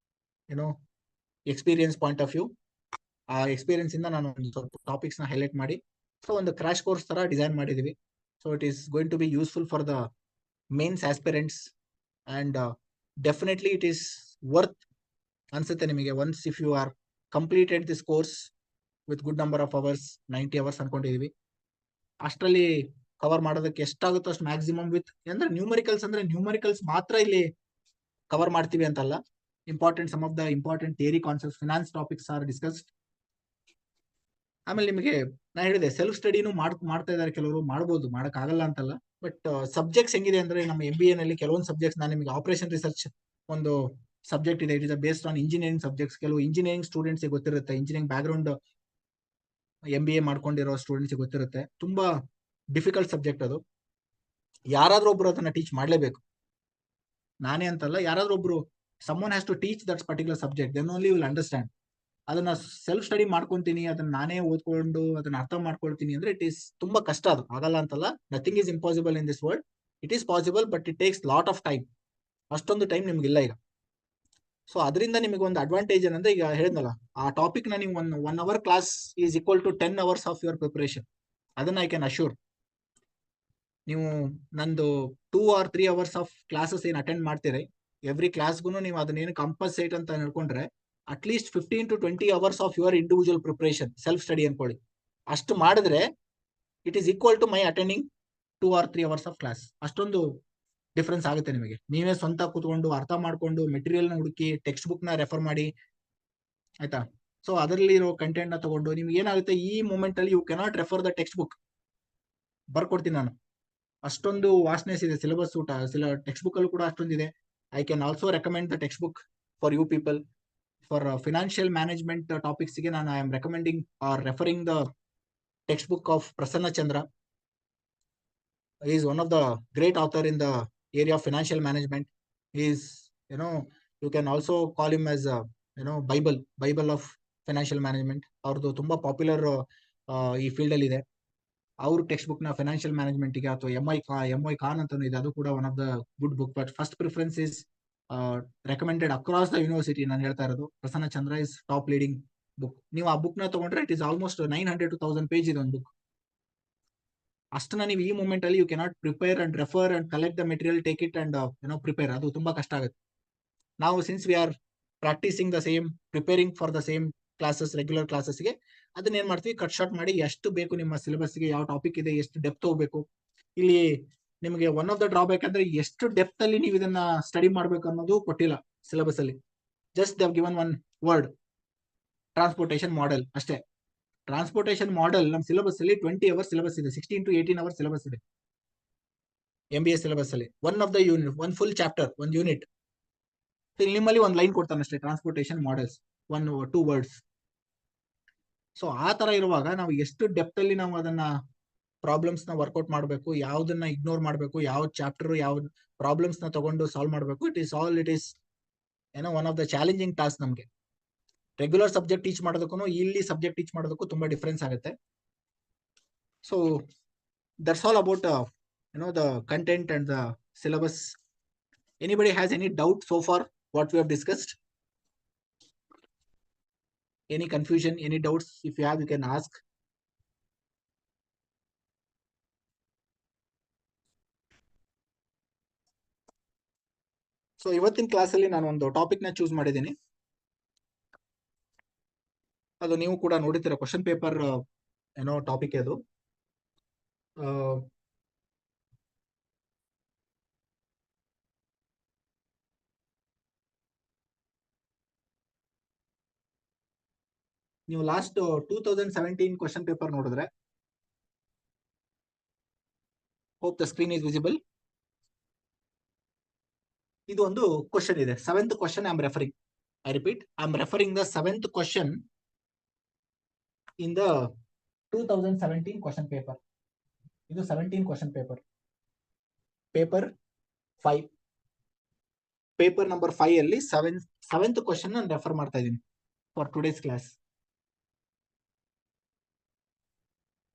[SPEAKER 1] experience point of view. ಆ ಎಕ್ಸ್ಪೀರಿಯನ್ಸ್ ಇಂದ ನಾನು ಸ್ವಲ್ಪ ಟಾಪಿಕ್ಸ್ ನ ಹೈಲೈಟ್ ಮಾಡಿ ಸೊ ಒಂದು ಕ್ರಾಶ್ ಕೋರ್ಸ್ ತರ ಡಿಸೈನ್ ಮಾಡಿದೀವಿ. So it is going to be useful for the mains aspirants and definitely it is worth ಅನ್ಸುತ್ತೆ ನಿಮಗೆ once if you are completed this course with good number of hours, 90 hours ಅನ್ಕೊಂಡಿದೀವಿ. ಅಷ್ಟರಲ್ಲಿ cover ಮಾಡೋದಕ್ಕೆ ಎಷ್ಟಾಗುತ್ತೋ ಅಷ್ಟು maximum with ಅಂದ್ರೆ numericals ಮಾತ್ರ ಇಲ್ಲಿ ಕವರ್ ಮಾಡ್ತೀವಿ ಅಂತಲ್ಲ. Some of the important theory concepts, finance topics are discussed. ಆಮೇಲೆ ನಿಮಗೆ ನಾ ಹೇಳಿದೆ ಸೆಲ್ಫ್ ಸ್ಟಡಿನೂ ಮಾಡ್ತಾ ಇದಾರೆ ಕೆಲವರು, ಮಾಡ್ಬೋದು, ಮಾಡಕ್ ಆಗಲ್ಲ ಅಂತಲ್ಲ. ಬಟ್ ಸಬ್ಜೆಕ್ಟ್ಸ್ ಹೆಂಗಿದೆ ಅಂದ್ರೆ ನಮ್ಮ MBA ನಲ್ಲಿ ಕೆಲವೊಂದು ಸಬ್ಜೆಕ್ಟ್ಸ್ ನಾನು ನಿಮಗೆ ಆಪರೇಷನ್ ರಿಸರ್ಚ್ ಒಂದು ಸಬ್ಜೆಕ್ಟ್ ಇದೆ, it is based on engineering subjects. ಕೆಲವು ಇಂಜಿನಿಯರಿಂಗ್ ಸ್ಟೂಡೆಂಟ್ಸ್ ಗೊತ್ತಿರುತ್ತೆ, ಇಂಜಿನಿಯರಿಂಗ್ ಬ್ಯಾಕ್ ಗ್ರೌಂಡ್ MBA ಮಾಡ್ಕೊಂಡಿರೋ ಸ್ಟೂಡೆಂಟ್ಸ್ ಗೊತ್ತಿರುತ್ತೆ. ತುಂಬಾ ಡಿಫಿಕಲ್ಟ್ ಸಬ್ಜೆಕ್ಟ್ ಅದು. ಯಾರಾದ್ರೂ ಒಬ್ರು ಅದನ್ನ ಟೀಚ್ ಮಾಡ್ಲೇಬೇಕು. ನಾನೇ ಅಂತಲ್ಲ, ಯಾರಾದ್ರೂ ಒಬ್ರು someone has to teach that particular subject, then only you will understand. ಅದನ್ನ ಸೆಲ್ಫ್ ಸ್ಟಡಿ ಮಾಡ್ಕೊಂತೀನಿ, ಅದನ್ನ ನಾನೇ ಓದ್ಕೊಂಡು ಅದನ್ನ ಅರ್ಥ ಮಾಡ್ಕೊಳ್ತೀನಿ ಅಂದ್ರೆ ಇಟ್ ಈಸ್ ತುಂಬಾ ಕಷ್ಟ. ಅದು ಆಗಲ್ಲ ಅಂತಲ್ಲ, nothing is impossible in this world. It is possible, but it takes lot of time. ಅಷ್ಟೊಂದು ಟೈಮ್ ನಿಮ್ಗಿಲ್ಲ ಈಗ. ಸೊ ಅದರಿಂದ ನಿಮಗೆ ಒಂದು ಅಡ್ವಾಂಟೇಜ್ ಏನಂದ್ರೆ, ಈಗ ಹೇಳಿದ್ನಲ್ಲ, ಆ ಟಾಪಿಕ್ ನ ನೀವು one hour class is equal to 10 hours of your preparation. ಅದನ್ನ ಐ ಕ್ಯಾನ್ ಅಶ್ಯೂರ್. ನೀವು ನಂದು 2 or 3 hours ಆಫ್ ಕ್ಲಾಸಸ್ ಏನ್ ಅಟೆಂಡ್ ಮಾಡ್ತೀರಿ, ಎವ್ರಿ ಕ್ಲಾಸ್ಗೂ ನೀವು ಅದನ್ನೇನು ಕಂಪಲ್ಸೇಟ್ ಅಂತ ಹೇಳ್ಕೊಂಡ್ರೆ at least 15 to 20 hours of your individual preparation, self study ಅನ್ಕೊಳ್ಳಿ. ಅಷ್ಟು ಮಾಡಿದ್ರೆ it is equal to my attending 2 or 3 hours of class. ಅಷ್ಟೊಂದು ಡಿಫ್ರೆನ್ಸ್ ಆಗುತ್ತೆ ನಿಮಗೆ. ನೀವೇ ಸ್ವಂತ ಕೂತ್ಕೊಂಡು ಅರ್ಥ ಮಾಡ್ಕೊಂಡು ಮೆಟೀರಿಯಲ್ ನ ಹುಡುಕಿ ಟೆಕ್ಸ್ಟ್ ಬುಕ್ ನ ರೆಫರ್ ಮಾಡಿ, ಆಯ್ತಾ. ಸೊ ಅದರಲ್ಲಿ ಇರೋ ಕಂಟೆಂಟ್ ನ ತಗೊಂಡು ನಿಮ್ಗೆ ಏನಾಗುತ್ತೆ, ಈ ಮೂಮೆಂಟ್ ಅಲ್ಲಿ you cannot refer the textbook. ಬರ್ಕೊಡ್ತೀನಿ ನಾನು, ಅಷ್ಟೊಂದು ವಾಸ್ನೆಸ್ ಇದೆ ಸಿಲೆಬಸ್ ಊಟ. ಟೆಕ್ಸ್ಟ್ ಬುಕ್ ಅಲ್ಲೂ ಕೂಡ ಅಷ್ಟೊಂದಿದೆ. I can also recommend the textbook for you people. For financial management topics ಗೆ ನಾನು I am recommending or referring the textbook of Prasanna Chandra. He is one of the great author in the area of financial management. He is, you can also call him as Bible of financial management. ಅವ್ರದ್ದು ತುಂಬಾ popular ಈ field ಅಲ್ಲಿ ಇದೆ. ಅವ್ರ textbook ನ financial management ಗೆ, ಅಥವಾ M I Khan ಅಂತ ಇದೆ, ಅದು ಕೂಡ one of the good book. But first preference is recommended across the university. ನಾನು ಹೇಳ್ತಾ ಇರೋದು Prasanna Chandra is top leading book. ನೀವು ಆ ಬುಕ್ ನ ತಗೊಂಡ್ರೆ it is almost 900 to 1000 page ಇದೆ ಒಂದು ಬುಕ್. ಅಷ್ಟನ್ನ ನೀವು ಈ ಮೂಮೆಂಟ್ ಅಲ್ಲಿ you cannot prepare and refer and collect the material, take it and prepare. ಅದು ತುಂಬಾ ಕಷ್ಟ ಆಗುತ್ತೆ. ನಾವು since we are practising the same, preparing for the same classes, regular ಕ್ಲಾಸಸ್ಗೆ ಅದನ್ನ ಏನ್ ಮಾಡ್ತೀವಿ, ಕಟ್ ಶಾರ್ಟ್ ಮಾಡಿ ಎಷ್ಟು ಬೇಕು ನಿಮ್ಮ ಸಿಲೆಬಸ್ಗೆ, ಯಾವ ಟಾಪಿಕ್ ಇದೆ, ಎಷ್ಟು ಡೆಪ್ತ್ ಹೋಗ್ಬೇಕು. ಇಲ್ಲಿ ನಿಮಗೆ ಒನ್ ಆಫ್ ದ ಡ್ರಾಬ್ಯಾಕ್ ಅಂದ್ರೆ, ಎಷ್ಟು ಡೆಪ್ತ್ ಅಲ್ಲಿ ನೀವು ಇದನ್ನ ಸ್ಟಡಿ ಮಾಡ್ಬೇಕು ಅನ್ನೋದು ಕೊಟ್ಟಿಲ್ಲ ಸಿಲೆಬಸ್ ಅಲ್ಲಿ. Just they have given one word, transportation model ಅಷ್ಟೇ. ಟ್ರಾನ್ಸ್ಪೋರ್ಟೇಷನ್ ಮಾಡೆಲ್ ನಮ್ಮ ಸಿಲೆಬಸ್ ಅಲ್ಲಿ 20 hours ಸಿಲೆಬಸ್ ಇದೆ, 16 to 18 hours ಸಿಲೆಬಸ್ ಇದೆ MBA ಸಿಲೆಬಸ್ ಅಲ್ಲಿ. One of the unit, one full chapter, ಒಂದು ಯೂನಿಟ್. ನಿಮ್ಮಲ್ಲಿ ಒಂದು ಲೈನ್ ಕೊಡ್ತಾನೆ ಅಷ್ಟೇ, ಟ್ರಾನ್ಸ್ಪೋರ್ಟೇಷನ್ ಮಾಡೆಲ್ಸ್, 1-2 words. ಸೊ ಆ ತರ ಇರುವಾಗ ನಾವು ಎಷ್ಟು ಡೆಪ್ತ್ ಅಲ್ಲಿ ನಾವು ಅದನ್ನ ಪ್ರಾಬ್ಲಮ್ಸ್ ನ ವರ್ಕೌಟ್ ಮಾಡಬೇಕು, ಯಾವ್ದನ್ನ ಇಗ್ನೋರ್ ಮಾಡಬೇಕು, ಯಾವ ಚಾಪ್ಟರ್, ಯಾವ ಪ್ರಾಬ್ಲಮ್ಸ್ ನ ತಗೊಂಡು ಸಾಲ್ವ್ ಮಾಡಬೇಕು, it is one of the challenging task ನಮ್ಗೆ. ರೆಗ್ಯುಲರ್ ಸಬ್ಜೆಕ್ಟ್ ಟೀಚ್ ಮಾಡೋದಕ್ಕೂ ಇಲ್ಲಿ ಸಬ್ಜೆಕ್ಟ್ ಟೀಚ್ ಮಾಡೋದಕ್ಕೂ ತುಂಬಾ ಡಿಫ್ರೆನ್ಸ್ ಆಗುತ್ತೆ. So that's all about the content and the syllabus. Anybody has any doubt so far what we have discussed? Any confusion, any doubts? If you have, you can ask. So ಇವತ್ತಿನ class ಅಲ್ಲಿ ನಾನು ಒಂದು topic ನ choose ಮಾಡಿದ್ದೀನಿ. ಅದು ನೀವು ಕೂಡ ನೋಡಿರ್ತೀರ, ಕ್ವಶನ್ ಪೇಪರ್ ಟಾಪಿಕ್ ಅದು. ನೀವು ಲಾಸ್ಟ್ 2017 ಕ್ವಶನ್ ಪೇಪರ್ ನೋಡಿದ್ರೆ, hope the screen is visible. ಇದು ಒಂದು ಕ್ವಶನ್ ಇದೆ, 7th question I am referring. I repeat, I am referring the 7th question in the 2017 question paper. ಇದು 17 question paper, paper 5. Paper number 5 ಅಲ್ಲಿ 7th question ನಾನು refer ಮಾಡ್ತಾ ಇದ್ದೀನಿ for today's class.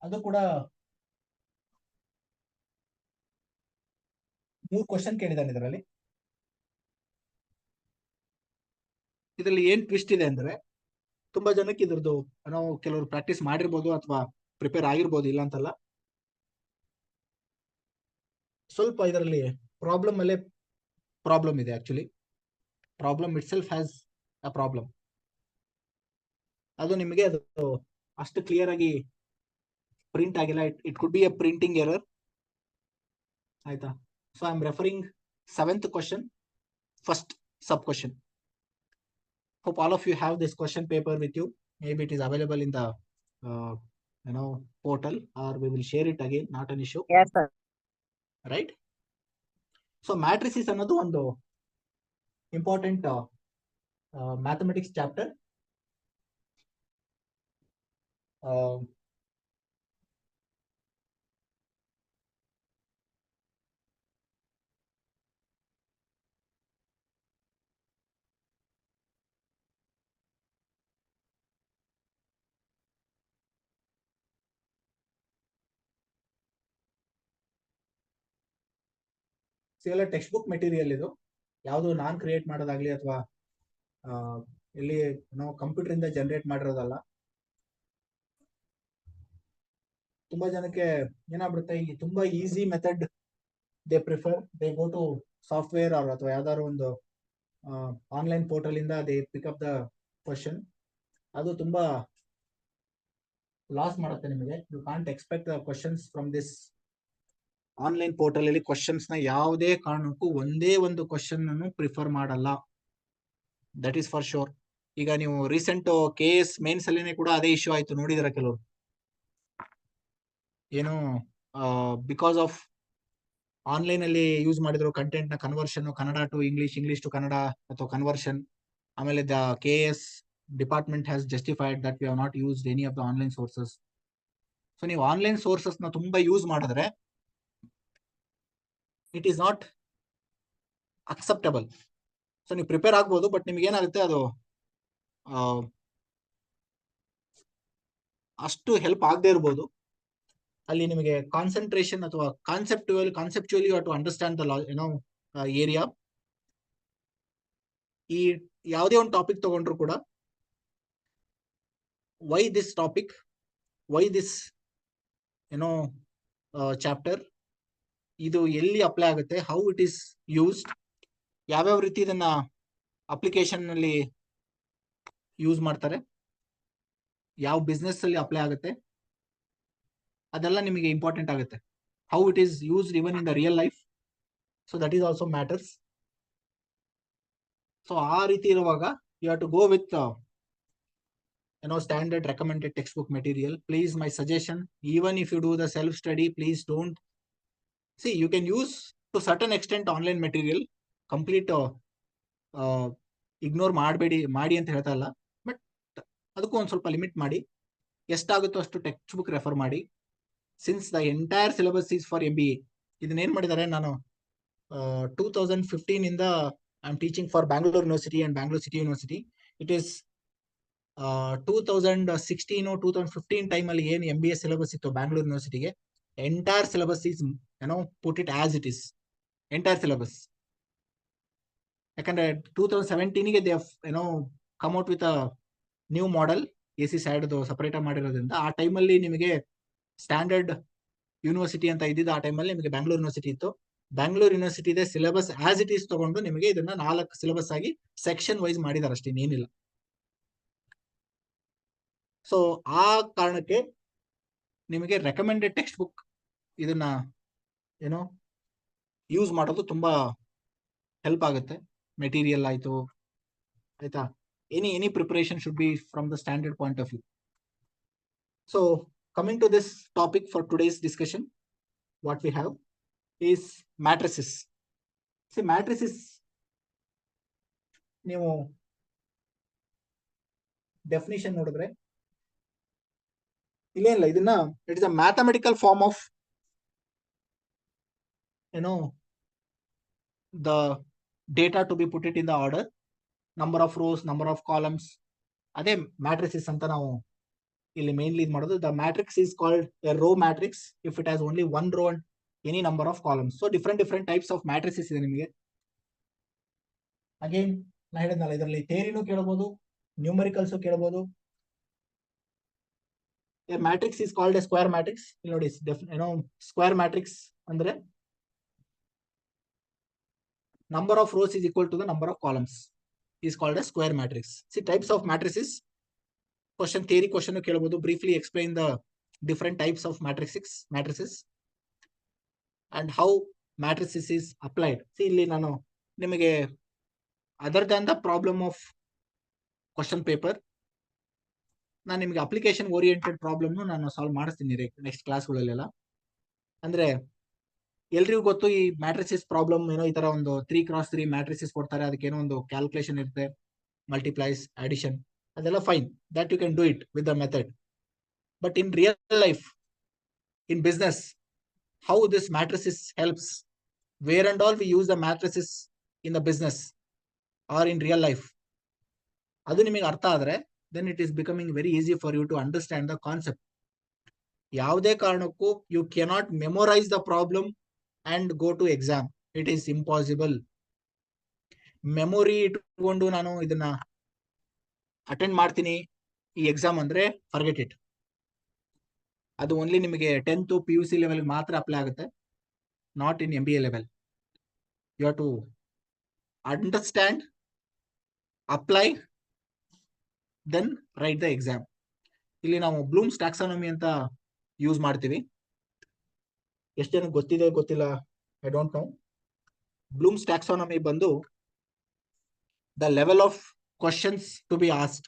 [SPEAKER 1] ಅದು ಕೂಡ 3 ಕ್ವಶನ್ ಕೇಳಿದ್ದಾನೆ ಇದರಲ್ಲಿ. ಇದರಲ್ಲಿ ಏನ್ ಟ್ವಿಸ್ಟ್ ಇದೆ ಅಂದ್ರೆ, ತುಂಬಾ ಜನಕ್ಕೆ ಇದ್ರದ್ದು ಕೆಲವರು ಪ್ರಾಕ್ಟೀಸ್ ಮಾಡಿರ್ಬೋದು ಅಥವಾ ಪ್ರಿಪೇರ್ ಆಗಿರ್ಬೋದು, ಇಲ್ಲ ಅಂತಲ್ಲ. ಸ್ವಲ್ಪ ಇದರಲ್ಲಿ ಪ್ರಾಬ್ಲಮ್ ಇದೆ. Actually problem itself has a problem. ಅದು ನಿಮಗೆ ಅದು ಅಷ್ಟು ಕ್ಲಿಯರ್ ಆಗಿ ಪ್ರಿಂಟ್ ಆಗಿಲ್ಲ. It could be a printing error, ಆಯ್ತಾ. So I am referring 7th question, first sub question. Hope all of you have this question paper with you. Maybe it is available in the portal, or we will share it again, not an issue.
[SPEAKER 2] Yes, sir.
[SPEAKER 1] Right? So matrices ಅನ್ನೋದು ಒಂದು important mathematics chapter. ಎಲ್ಲ text book material ಇದು, ಯಾವುದು ನಾನ್ create ಮಾಡೋದಾಗ್ಲಿ ಅಥವಾ ಇಲ್ಲಿ ನಾವು computer ಇಂದ ಜನರೇಟ್ ಮಾಡಿರೋದಲ್ಲ. ತುಂಬಾ ಜನಕ್ಕೆ ಏನಾಗ್ಬಿಡುತ್ತೆ, ಈ ತುಂಬಾ easy method they prefer, they go to software ಅಥವಾ ಯಾವ್ದಾದ್ರು ಒಂದು ಆನ್ಲೈನ್ ಪೋರ್ಟಲ್ ಇಂದ ದೇ ಪಿಕಪ್ ದ ಕ್ವಶನ್. ಅದು ತುಂಬಾ ಲಾಸ್ ಮಾಡುತ್ತೆ ನಿಮಗೆ. You can't expect the questions from this online portal ಅಲ್ಲಿ. ಕ್ವಶನ್ಸ್ ನ ಯಾವುದೇ ಕಾರಣಕ್ಕೂ ಒಂದೇ ಒಂದು ಕ್ವಶನ್ ಅನ್ನು ಪ್ರಿಫರ್ ಮಾಡಲ್ಲ, ದಟ್ ಈಸ್ ಫಾರ್ ಶೋರ್. ಈಗ ನೀವು ರೀಸೆಂಟ್ KS ಮೇನ್ಸ್ ಅಲ್ಲಿನೇ ಕೂಡ ಅದೇ ಇಶ್ಯೂ ಆಯ್ತು, ನೋಡಿದಾರೆ ಕೆಲವರು. ಏನು ಬಿಕಾಸ್ ಆಫ್ ಆನ್ಲೈನ್ ಅಲ್ಲಿ ಯೂಸ್ ಮಾಡಿದ್ರು ಕಂಟೆಂಟ್ ನ conversion, Kannada to English, English to Kannada ಅಥವಾ ಕನ್ವರ್ಷನ್. ಆಮೇಲೆ the KS department has justified that we have not used any of the online sources. So ನೀವು ಆನ್ಲೈನ್ ಸೋರ್ಸಸ್ ನ ತುಂಬಾ ಯೂಸ್ ಮಾಡಿದ್ರೆ it is not acceptable. So ನೀವು prepare ಆಗ್ಬೋದು, but ನಿಮ್ಗೆ ಏನಾಗುತ್ತೆ ಅದು ಅಷ್ಟು ಹೆಲ್ಪ್ ಆಗದೆ ಇರ್ಬೋದು. ಅಲ್ಲಿ ನಿಮಗೆ ಕಾನ್ಸಂಟ್ರೇಷನ್ ಅಥವಾ ಕಾನ್ಸೆಪ್ಚುಯಲಿ ಟು ಅಂಡರ್ಸ್ಟ್ಯಾಂಡ್ ದ ಏರಿಯಾ. ಈ ಯಾವುದೇ ಒಂದು ಟಾಪಿಕ್ ತಗೊಂಡ್ರು ಕೂಡ why this topic, why this chapter, ಇದು ಎಲ್ಲಿ ಅಪ್ಲೈ ಆಗುತ್ತೆ, ಹೌ ಇಟ್ ಈಸ್ ಯೂಸ್ಡ್, ಯಾವ್ಯಾವ ರೀತಿ ಇದನ್ನ ಅಪ್ಲಿಕೇಶನ್ ನಲ್ಲಿ ಯೂಸ್ ಮಾಡ್ತಾರೆ, ಯಾವ ಬಿಸ್ನೆಸ್ ಅಲ್ಲಿ ಅಪ್ಲೈ ಆಗುತ್ತೆ, ಅದೆಲ್ಲ ನಿಮಗೆ ಇಂಪಾರ್ಟೆಂಟ್ ಆಗುತ್ತೆ. How it is used even in the real life, so that is also matters. So ಆ ರೀತಿ ಇರುವಾಗ you have to go with standard recommended textbook material. Please, my suggestion, even if you do the self study, please don't see, you can use to certain extent online material, complete ignore ಮಾಡಿ ಅಂತ ಹೇಳ್ತಾ ಇಲ್ಲ, but ಅದಕ್ಕೂ ಒಂದು ಸ್ವಲ್ಪ limit ಮಾಡಿ. ಎಷ್ಟಾಗುತ್ತೋ ಅಷ್ಟು ಟೆಕ್ಸ್ಟ್ ಬುಕ್ ರೆಫರ್ ಮಾಡಿ. Since the entire syllabus is for MBA. ಇದನ್ನೇನ್ ಮಾಡಿದ್ದಾರೆ, ನಾನು 2015 ಇಂದ I am teaching for Bangalore university and Bangalore city university. It is 2016 2015 time ಅಲ್ಲಿ ಏನು MBA ಸಿಲೆಬಸ್ ಇತ್ತು ಬ್ಯಾಂಗ್ಳೂರ್ ಯೂನಿವರ್ಸಿಟಿಗೆ, entire syllabus is put it as it is, entire syllabus. ಯಾಕಂದ್ರೆ 2017 ಗೆ they come out with a new model, SAAD separate ಮಾಡಿರೋದ್ರಿಂದ. ಆ ಟೈಮಲ್ಲಿ ನಿಮಗೆ ಸ್ಟ್ಯಾಂಡರ್ಡ್ ಯೂನಿವರ್ಸಿಟಿ ಅಂತ ಇದ್ದಿದ್ದು, ಆ ಟೈಮಲ್ಲಿ ನಿಮಗೆ ಬ್ಯಾಂಗ್ಳೂರ್ ಯೂನಿವರ್ಸಿಟಿ ಇತ್ತು. ಬ್ಯಾಂಗ್ಳೂರ್ ಯೂನಿವರ್ಸಿಟಿ ಇದೆ ಸಿಲೆಬಸ್ ಆಸ್ ಇಟ್ ಈಸ್ ತಗೊಂಡು ನಿಮಗೆ ಇದನ್ನ 4 ಸಿಲೆಬಸ್ ಆಗಿ ಸೆಕ್ಷನ್ ವೈಸ್ ಮಾಡಿದಾರೆ ಅಷ್ಟೇ, ಏನಿಲ್ಲ. ಸೊ ಆ ಕಾರಣಕ್ಕೆ ನಿಮಗೆ ರೆಕಮೆಂಡೆಡ್ ಟೆಕ್ಸ್ಟ್ ಬುಕ್ ಇದನ್ನ ಯೂಸ್ ಮಾಡೋದು ತುಂಬಾ ಹೆಲ್ಪ್ ಆಗುತ್ತೆ. ಮೆಟೀರಿಯಲ್ ಆಯ್ತು, ಆಯ್ತಾ, any preparation should be from the standard point of view. So coming to this topic for today's discussion, what we have is matrices. See matrices ನೀವು definition ನೋಡಿದ್ರೆ ಇಲ್ಲೇನಿಲ್ಲ, ಇದನ್ನ it is a mathematical form of the data to be put it in the order, number of rows, number of columns. ಅದೇ matrices ಅಂತ ನಾವು ಇಲ್ಲಿ mainly ಇದು ಮಾಡೋದು. The matrix is called a row matrix if it has only one row and any number of columns. So different types of matrices ಇದೆ ನಿಮಗೆ. Again ನಾ ಹೇಳಿದ್ನಲ್ಲ, ಇದರಲ್ಲಿ ಥಿಯರಿನೂ ಕೇಳಬಹುದು, ನ್ಯೂಮರಿಕಲ್ಸ್ ಕೇಳಬಹುದು. A matrix is called A square matrix. ಇಲ್ಲಿ ನೋಡಿ, square matrix ಅಂದ್ರೆ number of rows is equal to the number of columns is called a square matrix. See, types of matrices, question theory question kelbodu. Briefly explain the different types of matrices and how matrices is applied. See, illi nanu nimage other than the problem of question paper, ನಾನು ನಿಮಗೆ application oriented problem ನಾನು solve ಮಾಡಿಸ್ತೀನಿ next ಕ್ಲಾಸ್ಗಳಲ್ಲೆಲ್ಲ. ಅಂದ್ರೆ ಎಲ್ರಿಗೂ ಗೊತ್ತು ಈ matrices problem, ಈ ತರ ಒಂದು 3x3 ಮ್ಯಾಟ್ರಿಸಸ್ ಕೊಡ್ತಾರೆ, ಅದಕ್ಕೆ ಏನೋ ಒಂದು ಕ್ಯಾಲ್ಕುಲೇಷನ್ ಇರುತ್ತೆ, ಮಲ್ಟಿಪ್ಲೈಸ್, ಅಡಿಷನ್, ಅದೆಲ್ಲ fine, that you can do it with the method. But in real life, in business, how this matrices helps, where and all we use the matrices in the business are in real life, ಅದು ನಿಮಗೆ ಅರ್ಥ ಆದ್ರೆ then it is becoming very easy for you to understand the concept. ಯಾವುದೇ ಕಾರಣಕ್ಕೂ you cannot memorize the problem and go to exam. It is impossible. Memory ಇಟ್ಕೊಂಡು ನಾನು ಇದನ್ನ attend ಮಾಡ್ತೀನಿ ಈ ಎಕ್ಸಾಮ್ ಅಂದ್ರೆ ಫರ್ಗೆಟ್ ಇಟ್. ಅದು ಓನ್ಲಿ ನಿಮಗೆ 10th PUC ಲೆವೆಲ್ ಮಾತ್ರ ಅಪ್ಲೈ ಆಗುತ್ತೆ, not in MBA level. You have to understand, apply, then write the exam. ಇಲ್ಲಿ ನಾವು ಬ್ಲೂಮ್ಸ್ ಟ್ಯಾಕ್ಸಾನಮಿ ಅಂತ ಯೂಸ್ ಮಾಡ್ತೀವಿ. ಎಷ್ಟು ಜನಕ್ಕೆ ಗೊತ್ತಿದೆ ಗೊತ್ತಿಲ್ಲ, I don't know. Bloom's taxonomy ಬಂದು the level of questions to be asked.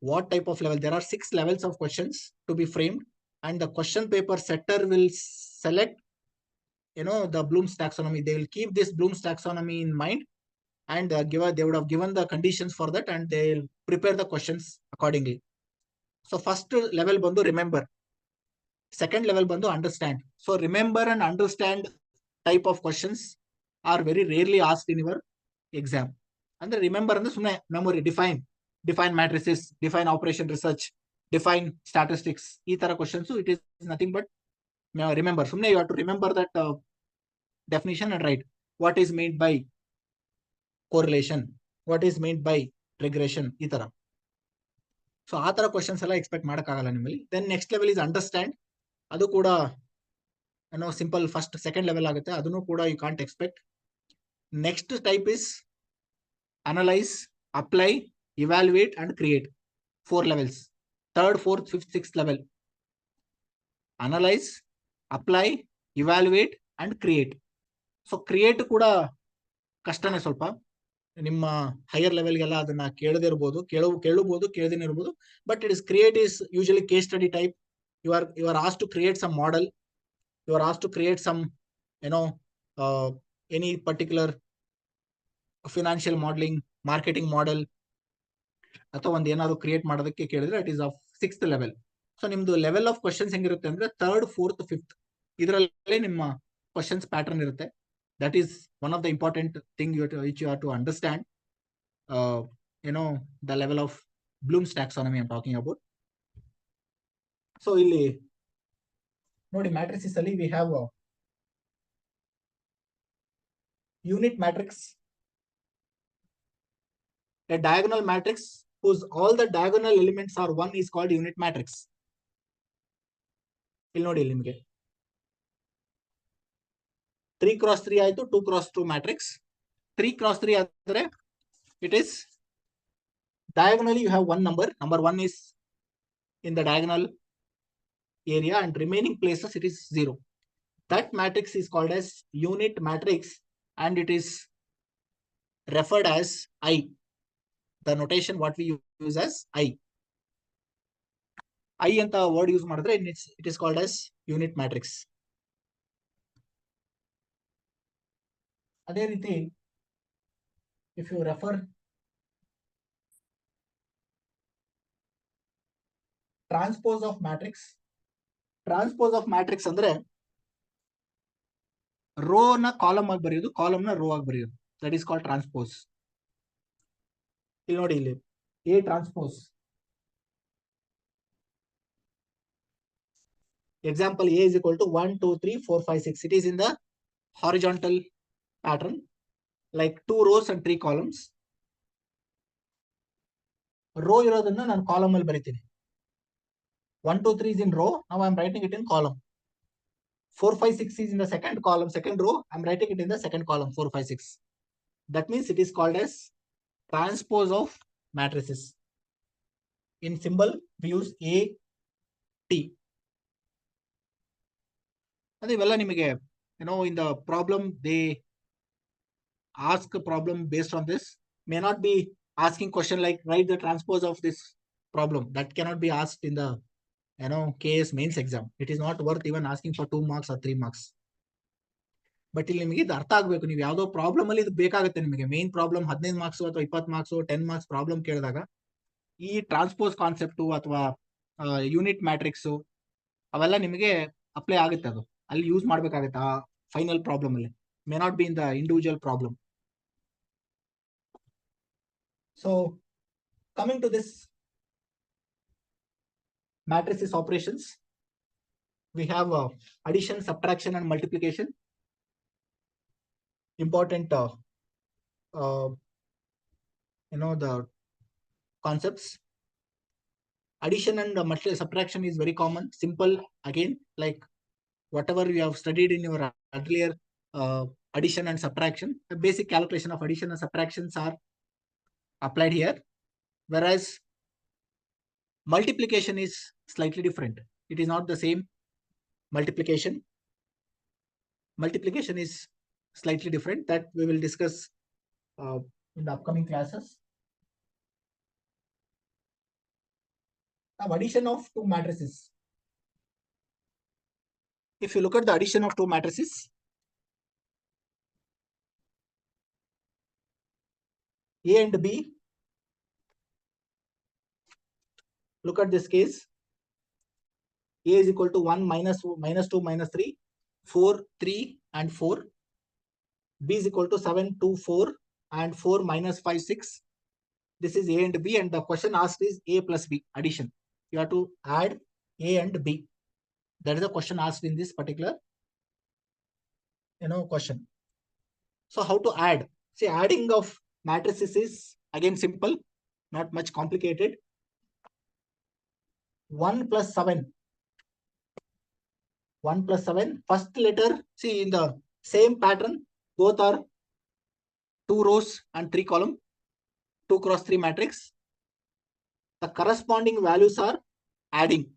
[SPEAKER 1] What type of level? There are 6 levels of questions to be framed, and the question paper setter will select, the Bloom's taxonomy. They will keep this Bloom's taxonomy in mind, and they would have given the conditions for that, and they will prepare the questions accordingly. So first level bandu remember, second level bandu understand. So remember and understand type of questions are very rarely asked in your exam. ಅಂದ್ರೆ remember ಅಂದ್ರೆ ಸುಮ್ಮನೆ memory, define matrices, define operation research, define statistics, ಈ ತರ questions. It is nothing but remember. ಸುಮ್ಮನೆ you have to remember that definition and write what is meant by correlation, what is meant by regression, ಈ ತರ. So ಆ ತರ questions ಎಲ್ಲ expect ಮಾಡಕ್ಕಾಗಲ್ಲ ನಿಮ್ಮಲ್ಲಿ. Then next level is understand. ಅದು ಕೂಡ ಸಿಂಪಲ್ ಫಸ್ಟ್ ಸೆಕೆಂಡ್ ಲೆವೆಲ್ ಆಗುತ್ತೆ, ಅದನ್ನು ಕೂಡ you can't expect. Next type is analyze, apply, evaluate, and create. 4 levels. 3rd, 4th, 5th, 6th level. Analyze, apply, evaluate, and create. So create ಕೂಡ ಕಷ್ಟನೇ ಸ್ವಲ್ಪ. ನಿಮ್ಮ higher ಲೆವೆಲ್ಗೆಲ್ಲ ಅದನ್ನ ಕೇಳದೇ ಇರ್ಬೋದು, ಕೇಳಬಹುದು, ಕೇಳದೇನೆ ಇರ್ಬೋದು. But it is create is usually case study type. You are asked to create some model. You are asked to create some any particular financial modelling, marketing model, ಅಥವಾ ಒಂದು ಏನಾದ್ರು ಕ್ರಿಯೇಟ್ ಮಾಡೋದಕ್ಕೆ ಕೇಳಿದ್ರೆ it is of 6th level. So ನಿಮ್ದು level of questions ಹೆಂಗಿರುತ್ತೆ ಅಂದ್ರೆ 3rd, 4th, 5th ಇದರಲ್ಲೇ ನಿಮ್ಮ ಕ್ವಶನ್ಸ್ ಪ್ಯಾಟರ್ನ್ ಇರುತ್ತೆ. That is one of the important thing which you have to understand. The level of Bloom's taxonomy I am talking about. So ಇಲ್ಲಿ ನೋಡಿ, matrices ಅಲ್ಲಿ we have unit matrix, a diagonal matrix whose all the diagonal elements are 1 is called unit matrix. ಇಲ್ಲಿ ನೋಡಿ, ನಿಮಗೆ 3x3 ಆಯ್ತು, 2x2 matrix. 3x3 ಆದ್ರೆ it is diagonally you have one number 1 is in the diagonal area and remaining places it is 0. That matrix is called as unit matrix and it is referred as I. The notation what we use as I ಅಂತ word use ಮಾಡಿದ್ರೆ it is called as unit matrix. ಅದೇ ರೀತಿ if you refer transpose of matrix, transpose of matrix ಅಂದ್ರೆ row ನ column ಆಗಿ ಬರೆಯೋದು, column ನ row ಆಗಿ ಬರೆಯೋದು. That is called transpose. ಇಲ್ಲಿ ನೋಡಿ, ಇಲ್ಲಿ A transpose. Example A is equal to 1, 2, 3, 4, 5, 6. It is in the horizontal pattern, like 2 rows and 3 columns. Row ಇರೋದನ್ನ ನಾನು ಕಾಲಮ್ ಅಲ್ಲಿ ಬರೀತೀನಿ. 1, 2, 3 is in row. Now I am writing it in column. 4, 5, 6 is in the second column, second row. I am writing it in the second column, 4, 5, 6. That means it is called as transpose of matrices. In symbol we use A, T. ಅದಿವೆಲ್ಲ ನಿಮಗೆ in the problem they ask a problem based on this. May not be asking question like write the transpose of this problem. That cannot be asked in the KS mains exam. It is not worth even asking for 2 marks or 3 marks. But ಇಲ್ಲಿ ನಿಮಗೆ ಇದು ಅರ್ಥ ಆಗ್ಬೇಕು. ನೀವು ಯಾವ್ದೋ problem ಅಲ್ಲಿ ಇದು ಬೇಕಾಗುತ್ತೆ ನಿಮಗೆ. ಮೇನ್ ಪ್ರಾಬ್ಲಮ್ 15 ಮಾರ್ಕ್ಸ್ ಅಥವಾ 20 ಮಾರ್ಕ್ಸ್ 10 ಮಾರ್ಕ್ಸ್ ಪ್ರಾಬ್ಲಮ್ ಕೇಳಿದಾಗ ಈ ಟ್ರಾನ್ಸ್ಪೋಸ್ ಕಾನ್ಸೆಪ್ಟ್ ಅಥವಾ ಯೂನಿಟ್ ಮ್ಯಾಟ್ರಿಕ್ಸ್ ಅವೆಲ್ಲ ನಿಮಗೆ ಅಪ್ಲೈ ಆಗುತ್ತೆ. ಅದು ಅಲ್ಲಿ ಯೂಸ್ ಮಾಡ್ಬೇಕಾಗತ್ತೆ ಆ ಫೈನಲ್ ಪ್ರಾಬ್ಲಮ್ ಅಲ್ಲಿ. May not be in the individual problem. So coming to this matrices operations, we have addition, subtraction and multiplication. important the concepts. Addition and subtraction is very common, simple, again, like whatever you have studied in your earlier addition and subtraction. The basic calculation of addition and subtractions are applied here, whereas multiplication is slightly different. It is not the same multiplication. Multiplication is slightly different, that we will discuss in the upcoming classes. Now, addition of two matrices. If you look at the addition of two matrices, A and B, look at this case. A is equal to 1 minus 2 minus 3, 4, 3 and 4. B is equal to 7, 2, 4 and 4 minus 5, 6. This is A and B, and the question asked is A plus B, addition. You have to add A and B. That is the question asked in this particular question. So how to add? See, adding of matrices is again simple, not much complicated. 1 plus 7. 1 plus 7, first letter, see in the same pattern, both are 2 rows and 3 column, 2 cross 3 matrix. The corresponding values are adding.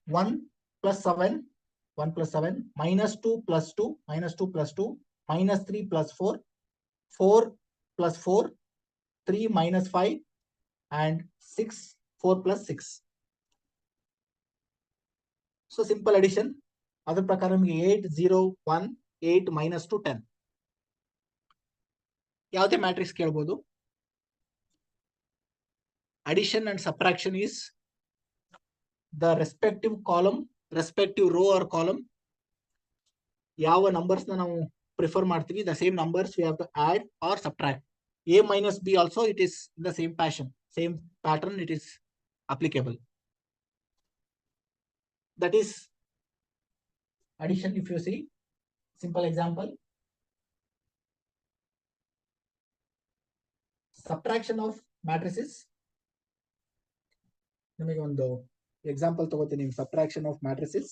[SPEAKER 1] 1 plus 7, 1 plus 7, minus 2 plus 2, minus 2 plus 2, minus 3 plus 4, 4 plus 4, 3 minus 5, and 6, 4 plus 6. So simple addition. Other prakaram 8, 0, 1, 8 minus 2, 10. ಯಾವುದೇ matrix ಕೇಳಬಹುದು. Addition and subtraction is the respective column, respective row or column. ಯಾವ numbers na ನಾವು prefer ಮಾಡ್ತೀವಿ, the same numbers we have to add or subtract. A minus B also, it is the same pattern, it is applicable. That is addition. If you see, simple example. Subtraction of matrices. ನಿಮಗೆ ಒಂದು example ತಗೋತೀನಿ, subtraction of matrices.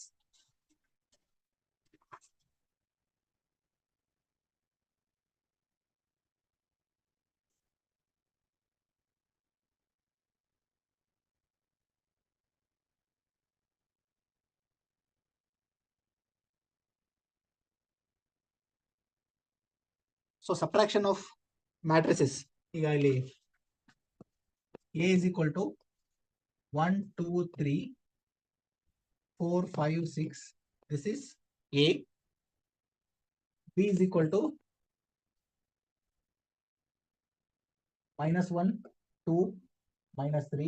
[SPEAKER 1] So subtraction of matrices. ಈಗ ಇಲ್ಲಿ A is equal to 1, 2, 3, 4, 5, 6. This is A. B is equal to minus 1, 2, minus 3,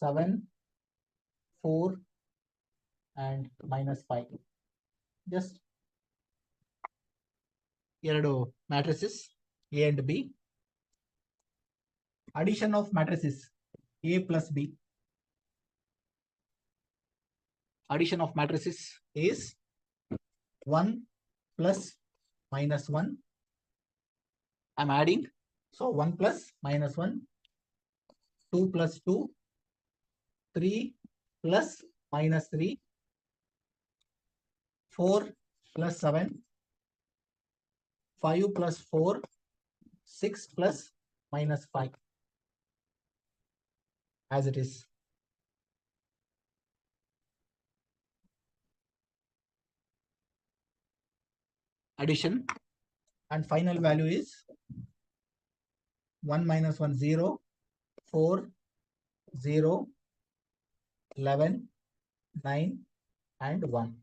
[SPEAKER 1] 7, 4 and minus 5. Just ಎರಡು matrices A and B. Addition of matrices A plus B. Addition of matrices is 1 plus minus 1. I'm adding. So 1 plus minus 1, 2 plus 2, 3 plus minus 3, 4 plus 7, 5 plus 4, 6 plus minus 5. As it is. Addition, and final value is 1 minus 1, 0, 4, 0, 11, 9 and 1.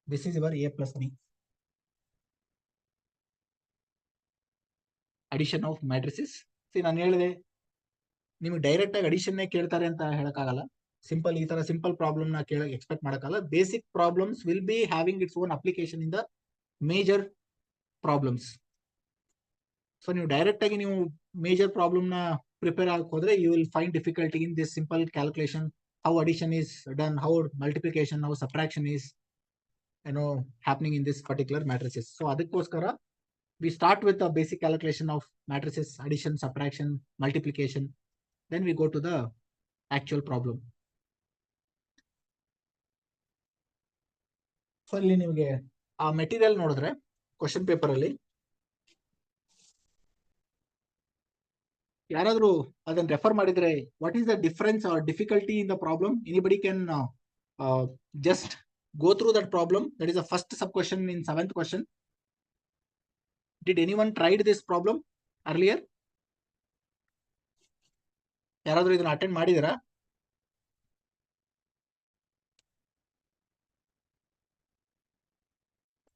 [SPEAKER 1] This is your A plus B. Addition of matrices. See, ನಾನು ಹೇಳಿದೆ ನಿಮಗೆ direct ಆಗಿ addition ಕೇಳ್ತಾರೆ ಅಂತ ಹೇಳಕ್ಕಾಗಲ್ಲ. Simple ಈ ತರ simple problem ನ ಎಕ್ಸ್ಪೆಕ್ಟ್ ಮಾಡಕ್ಕಾಗಲ್ಲ. Basic problems will be having its own application in the major problems. So ನೀವು ಡೈರೆಕ್ಟ್ ಆಗಿ ನೀವು ಮೇಜರ್ ಪ್ರಾಬ್ಲಮ್ ನ ಪ್ರಿಪೇರ್ ಆಗಕ್ಕೆ ಹೋದ್ರೆ you will find difficulty in this simple calculation, how addition is done, how multiplication, how subtraction is. happening in this particular matrices. So adikoskara we start with the basic calculation of matrices, addition, subtraction, multiplication. Then we go to the actual problem. So ಇಲ್ಲಿ ನಿಮಗೆ ಆ material ನೋಡಿದ್ರೆ question paper ಅಲ್ಲಿ ಯಾರಾದ್ರೂ ಅದನ್ನ refer ಮಾಡಿದ್ರೆ what is the difference or difficulty in the problem anybody can just go through that problem. That is the first sub question in 7th question. Did anyone tried this problem earlier? ಯಾರಾದ್ರೂ ಇದನ್ನ attend ಮಾಡಿದಿರಾ?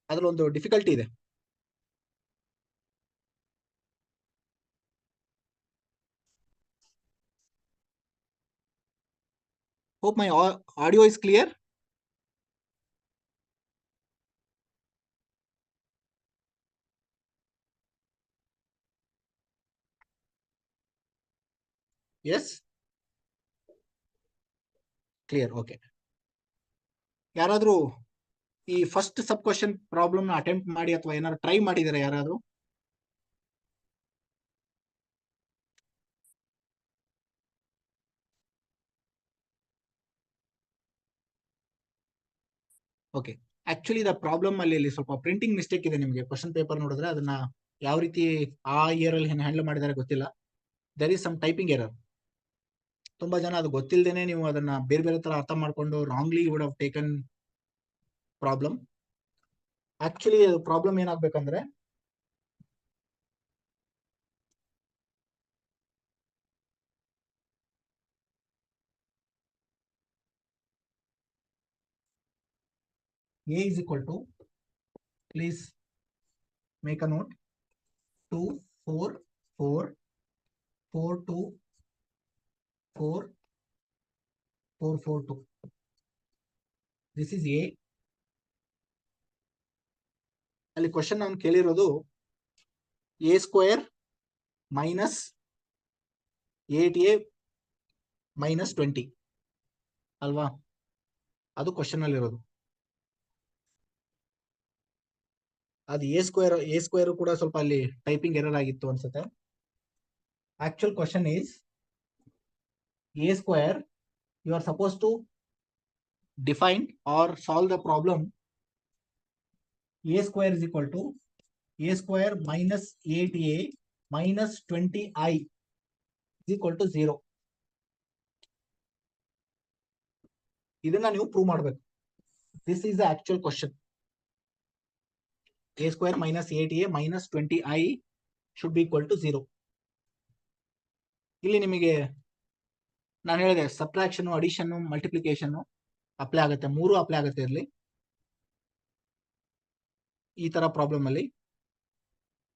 [SPEAKER 1] ಅದ್ರಲ್ಲಿ ಒಂದು difficulty ಇದೆ. Hope my audio is clear. Yes? Clear, okay. ಯಾರಾದ್ರೂ ಈ first sub question problem attempt ಮಾಡಿ ಅಥವಾ ಏನಾದ್ರು ಟ್ರೈ ಮಾಡಿದಾರೆ ಯಾರಾದ್ರೂ? ಓಕೆ, ಆಕ್ಚುಲಿ ದ ಪ್ರಾಬ್ಲಮ್ ಅಲ್ಲಿ ಸ್ವಲ್ಪ ಪ್ರಿಂಟಿಂಗ್ ಮಿಸ್ಟೇಕ್ ಇದೆ. ನಿಮಗೆ ಕ್ವಶನ್ ಪೇಪರ್ ನೋಡಿದ್ರೆ ಅದನ್ನ ಯಾವ ರೀತಿ ಆ ಇಯರ್ ಅಲ್ಲಿ ಹ್ಯಾಂಡಲ್ ಮಾಡಿದಾರೆ ಗೊತ್ತಿಲ್ಲ. There is some typing error. ತುಂಬಾ ಜನ ಅದು ಗೊತ್ತಿಲ್ಲದೇನೆ ನೀವು ಅದನ್ನ ಬೇರೆ ಬೇರೆ ತರ ಅರ್ಥ ಮಾಡ್ಕೊಂಡು wrongly would have taken problem. Actually problem ಏನಾಗ್ಬೇಕಂದ್ರೆ A is equal to, please make a note, 2 4 4 4 2 4 4 4 2. This is A. ಅಲ್ಲಿ ಕ್ವಶನ್ ನಾನು ಕೇಳಿರೋದು A square minus 8A minus 20 ಅಲ್ವಾ? ಅದು ಕ್ವಶನ್ ಅಲ್ಲಿ ಇರೋದು. ಅದು ಎ ಸ್ಕ್ವೇರ್ ಕೂಡ ಸ್ವಲ್ಪ ಅಲ್ಲಿ ಟೈಪಿಂಗ್ ಎರರ್ ಆಗಿತ್ತು ಅನ್ಸುತ್ತೆ. Actual question is A square. You are supposed to define or solve the problem. A square is equal to A square minus 8A minus 20I is equal to 0. ಇದನ್ನ ನೀವು prove ಮಾಡಬೇಕು. This is the actual question. A square minus 8A minus 20I should be equal to 0. ಇಲ್ಲಿ ನಿಮಗೆ ನಾನು ಹೇಳಿದೆ subtraction, addition, multiplication apply ಆಗುತ್ತೆ, ಮೂರು apply ಆಗುತ್ತೆ ಇರಲಿ ಈ ತರ ಪ್ರಾಬ್ಲಮ್ ಅಲ್ಲಿ.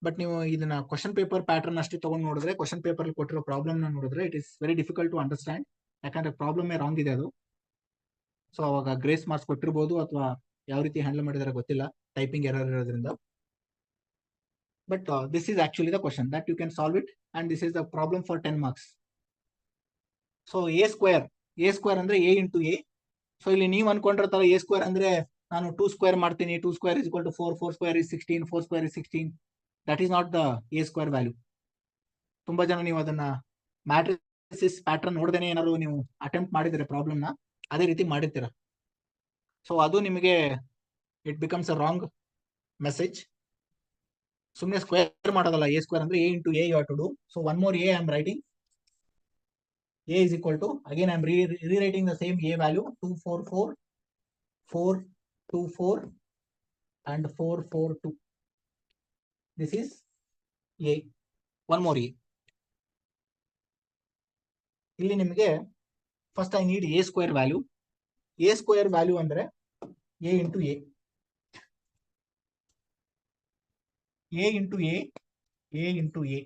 [SPEAKER 1] ಬಟ್ ನೀವು ಇದನ್ನ ಕ್ವಶನ್ ಪೇಪರ್ ಪ್ಯಾಟರ್ನ್ ಅಷ್ಟೇ ತಗೊಂಡು ನೋಡಿದ್ರೆ, ಕ್ವಶನ್ ಪೇಪರ್ ಅಲ್ಲಿ ಕೊಟ್ಟಿರೋ ಪ್ರಾಬ್ಲಮ್ ನೋಡಿದ್ರೆ it is very difficult to understand. ಯಾಕಂದ್ರೆ ಪ್ರಾಬ್ಲಮ್ ರಾಂಗ್ ಇದೆ ಅದು. ಸೊ ಅವಾಗ ಗ್ರೇಸ್ ಮಾರ್ಕ್ಸ್ ಕೊಟ್ಟಿರ್ಬೋದು ಅಥವಾ ಯಾವ ರೀತಿ ಹ್ಯಾಂಡಲ್ ಮಾಡಿದಾರೆ ಗೊತ್ತಿಲ್ಲ, ಟೈಪಿಂಗ್ ಎರರ್ ಇರೋದ್ರಿಂದ. But this is actually the question that you can solve it and this is the problem for 10 marks. So A square ಅಂದ್ರೆ ಎ ಇಂಟು ಎ. ಸೊ ಇಲ್ಲಿ ನೀವು ಅನ್ಕೊಂಡಿರ್ತಾರೆ ಎ ಸ್ಕ್ವೇರ್ ಅಂದ್ರೆ ನಾನು 2 ಸ್ಕ್ವೇರ್ ಮಾಡ್ತೀನಿ, 2 square is equal to 4, 4 square is 16, 4 square is 16. That is not the A square value. ತುಂಬಾ ಜನ ನೀವು ಅದನ್ನ ಮ್ಯಾಟ್ರಿಸಿಸ್ ಪ್ಯಾಟರ್ನ್ ನೋಡ್ದೇನೆ ಏನಾದ್ರು ನೀವು ಅಟೆಂಪ್ಟ್ ಮಾಡಿದ್ರೆ ಪ್ರಾಬ್ಲಮ್ನ ಅದೇ ರೀತಿ ಮಾಡಿರ್ತೀರ. ಸೊ ಅದು ನಿಮಗೆ it becomes a wrong message. ಸುಮ್ಮನೆ ಸ್ಕ್ವೇರ್ ಮಾಡೋದಲ್ಲ, ಎ ಸ್ಕ್ವೇರ್ ಅಂದ್ರೆ A into A you have to do. So one more A I am writing. A is equal to, again I am rewriting the same A value, 2 4 4 4 2 4 and 4 4 2. This is A. One more A. ಇಲ್ಲಿ ನಿಮಗೆ first I need A square value. A square value ಅಂದ್ರೆ A into A. A into A. A into A.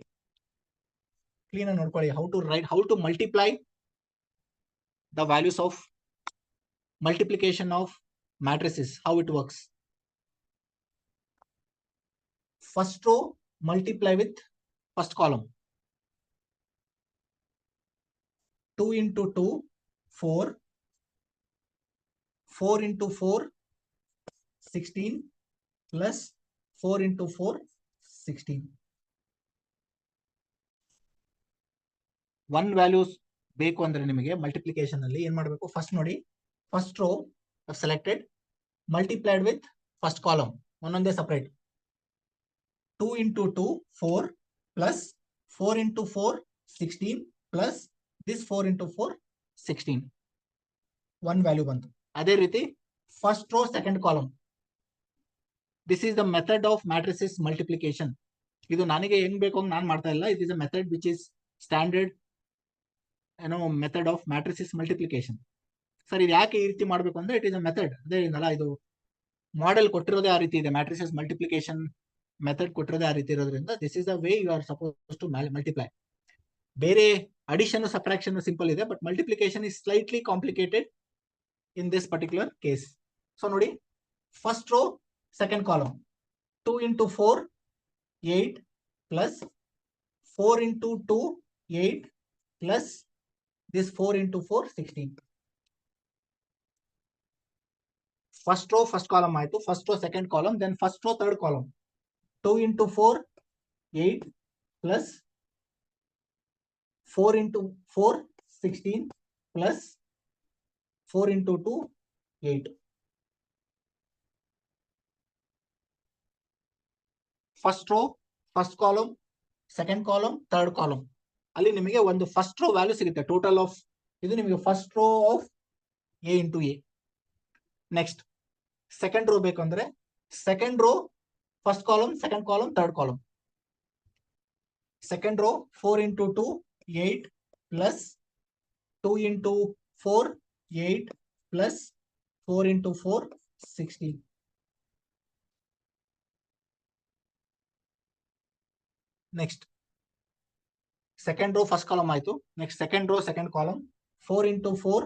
[SPEAKER 1] Clean ಆಗಿ ನೋಡ್ಕೊಳ್ಳಿ how to write, how to multiply the values of multiplication of matrices, how it works. First row multiply with first column. 2 into 2 4, 4 into 4 16 plus 4 into 4 16. One values ಬೇಕು ಅಂದ್ರೆ ನಿಮಗೆ multiplication ಅಲ್ಲಿ ಏನ್ ಮಾಡಬೇಕು? First ನೋಡಿ, first row selected, multiplied with first column ಒಂದೊಂದೇ separate. 2 into 2 4 plus 4 into 4 16 plus this 4 into 4 16. One value ಬಂತು. ಅದೇ ರೀತಿ first row second column. This is the method of matrices multiplication. ಇದು ನನಗೆ ಹೆಂಗ್ ಬೇಕು ಅಂತ ನಾನು ಮಾಡ್ತಾ ಇಲ್ಲ. It is a method which is standard method of matrices multiplication. Sir ಇದು ಯಾಕೆ ಈ ರೀತಿ ಮಾಡಬೇಕು ಅಂದ್ರೆ ಇಟ್ ಇಸ್ ಅ ಮೆಥಡ್. ಅದೇ ಏನಲ್ಲ, ಇದು ಮಾಡೆಲ್ ಕೊಟ್ಟಿರೋದೇ ಆ ರೀತಿ ಇದೆ. ಮ್ಯಾಟ್ರಿಸಸ್ ಮಲ್ಟಿಪ್ಲಿಕೇಶನ್ ಮೆಥಡ್ ಕೊಟ್ಟಿರೋದೇ ಆ ರೀತಿ ಇರೋದ್ರಿಂದ this is the way you are suppose to multiply. ಬೇರೆ ಅಡಿಷನ್ ಸಬ್ಟ್ರಾಕ್ಷನ್ ಸಿಂಪಲ್ ಇದೆ, but multiplication is slightly complicated in this particular case. So ನೋಡಿ, first row second column 2 into 4 8 plus 4 into 2 8 plus this 4 into 4 16. First row first column ಆಯ್ತು, first row second column, then first row third column 2 into 4 8 plus 4 into 4 16 plus 4 into 2 8. First row first column second column third column ಅಲ್ಲಿ ನಿಮಗೆ ಒಂದು first row value ಸಿಗುತ್ತೆ. Total of ಇದು ನಿಮಗೆ first row of A into A. Next second row ಬೇಕಂದ್ರೆ second row first column second column third column. Second row 4 into 2 8 plus 2 into 4 8 plus 4 into 4 16. Next second row first column ಆಯ್ತು. Next second row second column 4 into 4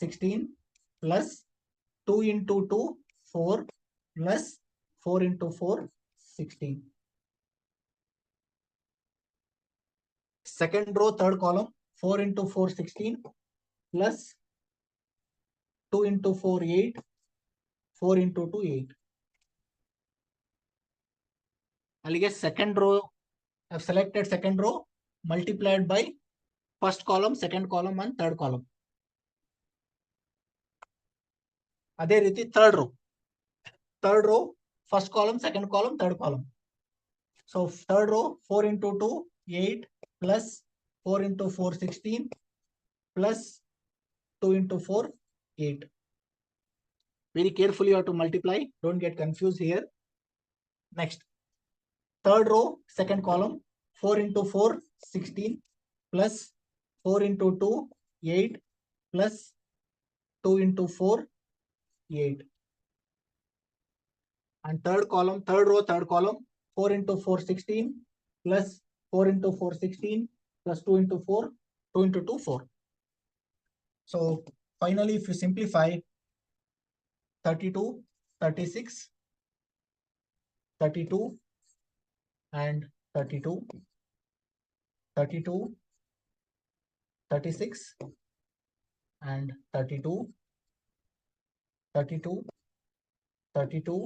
[SPEAKER 1] 16 plus 2 into 2 4 plus 4 into 4 16. Second row third column 4 into 4 16 plus 2 into 4 8 4 into 2 8. ಅಲ್ಲಿಗೆ second row I've selected second row multiplied by first column second column and third column. ಅದೇ ರೀತಿ third row first column second column third column. So third row 4 into 2 8 plus 4 into 4 16 plus 2 into 4 8. Very carefully you have to multiply, don't get confused here. Next third row second column 4 into 4 16 plus 4 into 2 8 plus 2 into 4 8. And third row third column 4 into 4 16 plus 4 into 4 16 plus 2 into 4 2 into 2 4. So finally if you simplify 32 36 32 and 32 32 36 and 32 32 32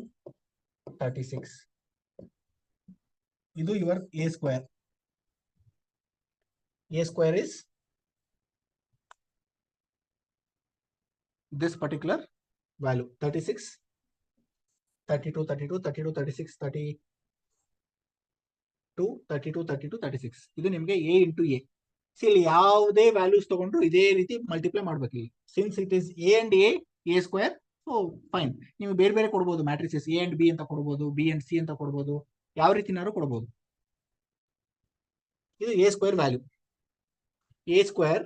[SPEAKER 1] 36. Idu your a square. A square is this particular value 36 32 32 32 36 32 32 32 36. ಇದು ನಿಮಗೆ a into a. ಇಲ್ಲಿ ಯಾವುದೇ values ತಗೊಂಡ್ರು ಇದೇ ರೀತಿ multiply ಮಾಡ್ಬೇಕು. Since it is a and a square, so fine. ನೀವು ಬೇರೆ ಬೇರೆ ಕೊಡ್ಬೋದು, ಮ್ಯಾಟ್ರಿಸಸ್ a and b ಅಂತ ಕೊಡ್ಬೋದು, b and c ಅಂತ ಕೊಡ್ಬೋದು, ಯಾವ ರೀತಿನಾದ್ರು ಕೊಡ್ಬೋದು. ಇದು a square value. a square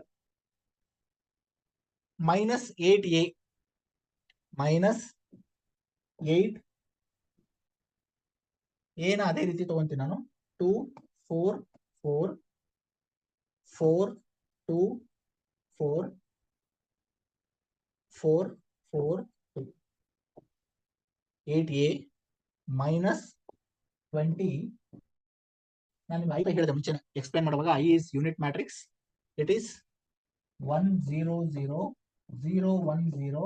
[SPEAKER 1] minus 8a minus 8 a ನ ಅದೇ ರೀತಿ ತಗೊಂತೀನಿ ನಾನು 2 4 4 4 2 4 4 4 2 8a minus 20. ನಾನು ಐ ಹೇಳಿದೆ ಮುಂಚೆ ಎಕ್ಸ್ಪ್ಲೈನ್ ಮಾಡುವಾಗ I is unit matrix. It is 1 0 0 0 1 0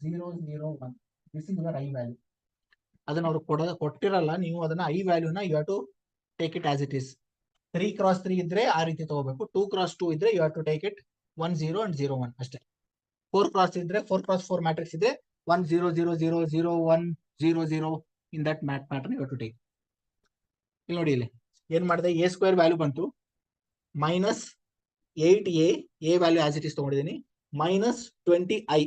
[SPEAKER 1] 0 0 1. This is your I value. ಅದನ್ನ ಅವ್ರು ಕೊಟ್ಟಿರಲ್ಲ, ನೀವು ಅದನ್ನ ಐ ವ್ಯಾಲ್ಯೂನ you have to take it as it is. 3x3 ಇದ್ರೆ ಆ ರೀತಿ ತಗೋಬೇಕು. 2x2 ಇದ್ರೆ you have to take it 1 0 and 0 1 ಅಷ್ಟೇ. 4x ಇದ್ರೆ 4x4 ಮ್ಯಾಟ್ರಿಕ್ಸ್ ಇದ್ರೆ 1 0 0 0 0 1 0 0 in that pattern you have to take. ಇಲ್ಲಿ ನೋಡಿ, ಇಲ್ಲಿ ಏನ್ ಮಾಡಿದೆ, ಎ ಸ್ಕ್ವೇರ್ ವ್ಯಾಲ್ಯೂ ಬಂತು minus 8a, A value as it is ತಗೊಂಡಿದ್ದೀನಿ, ಮೈನಸ್ 20i.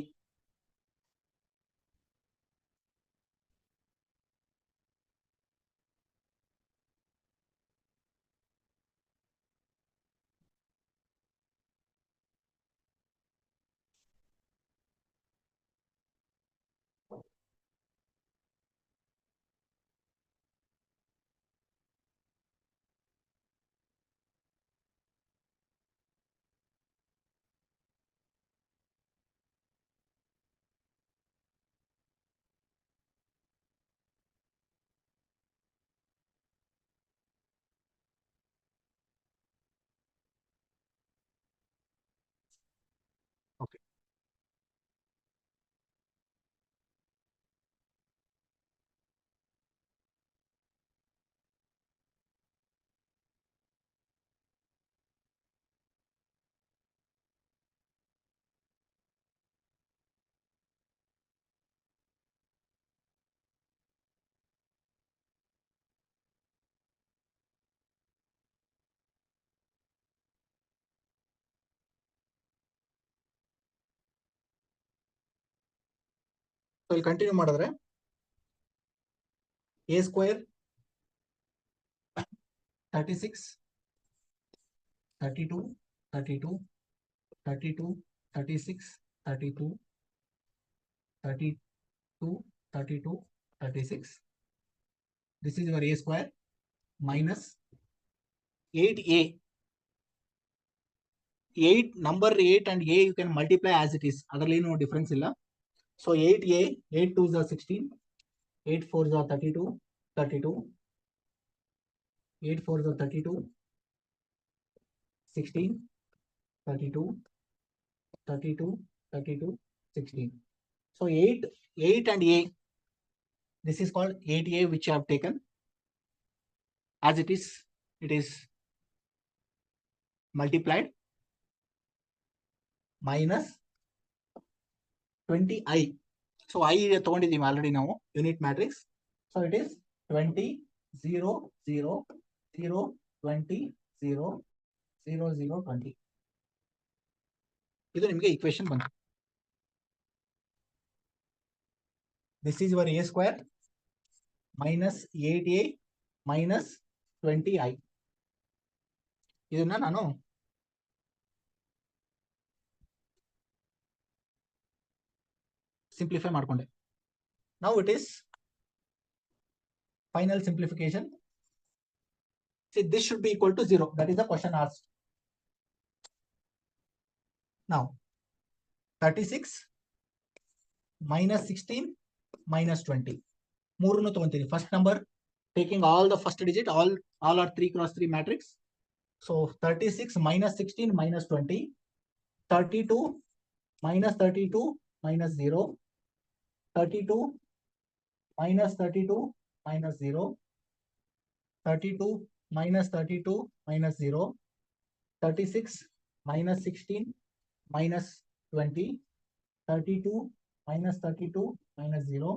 [SPEAKER 1] ಓಕೆ, ಸೊ ಇಲ್ಲಿ ಕಂಟಿನ್ಯೂ ಮಾಡಿದ್ರೆ A square 36 32 32 32 36 32 32 32 36. This is your a square minus 8a. 8 number 8 and a you can multiply as it is, adರಲ್ಲಿ no difference ಇಲ್ಲ. So 8a, 8 2s are 16, 8 4s are 32, 32, 8 4s are 32, 16, 32, 32, 32, 16. So 8 and a, this is called 8a, which I have taken as it is multiplied minus 20i. So I ತಗೊಂಡಿದ್ದೀವಿ already ನಾವು unit matrix. So it is 20 0 0 0 20 0 0 0 20. ಇದು ನಿಮಗೆ equation ಬಂತು. This is your A square minus 8a minus 20i. ಇದನ್ನ ನಾನು simplify ಮಾಡ್ಕೊಂಡೆ. Now it is final simplification. See, this should be equal to 0. That is the question asked. Now 36 minus 16 minus 20. ಮೂರನ್ನು ತಗೊಂತೀನಿ. First number taking all the first digit, all are 3x3 matrix. So 36 minus 16 minus 20, 32 minus 32 minus 0, 32 minus 32 minus 0, 32 minus 32 minus 0, 36 minus 16 minus 20, 32 minus 32 minus 0,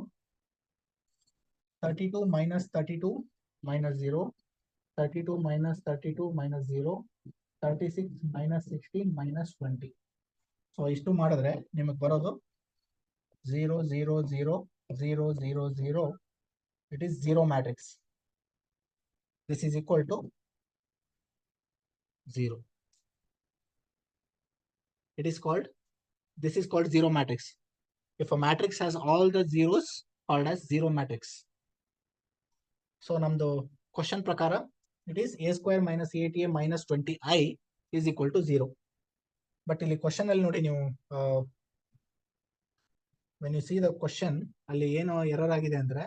[SPEAKER 1] 32 minus 32 minus 0, 32 minus 32 minus 0, 36 minus 16 minus 20. So ಇಷ್ಟು ಮಾಡಿದ್ರೆ ನಿಮಗೆ ಬರೋದು 0 0 0 0 0 0. It is 0 matrix. This is equal to 0. This is called 0 matrix. If a matrix has all the zeros, called as 0 matrix. So namdu question prakara, it is a square minus 8a minus 20i is equal to 0. But ಇಲ್ಲಿ question ಅಲ್ಲಿ ನೋಡಿ ನೀವು when you see the question, ಅಲ್ಲಿ ಏನು error ಆಗಿದೆ ಅಂದ್ರೆ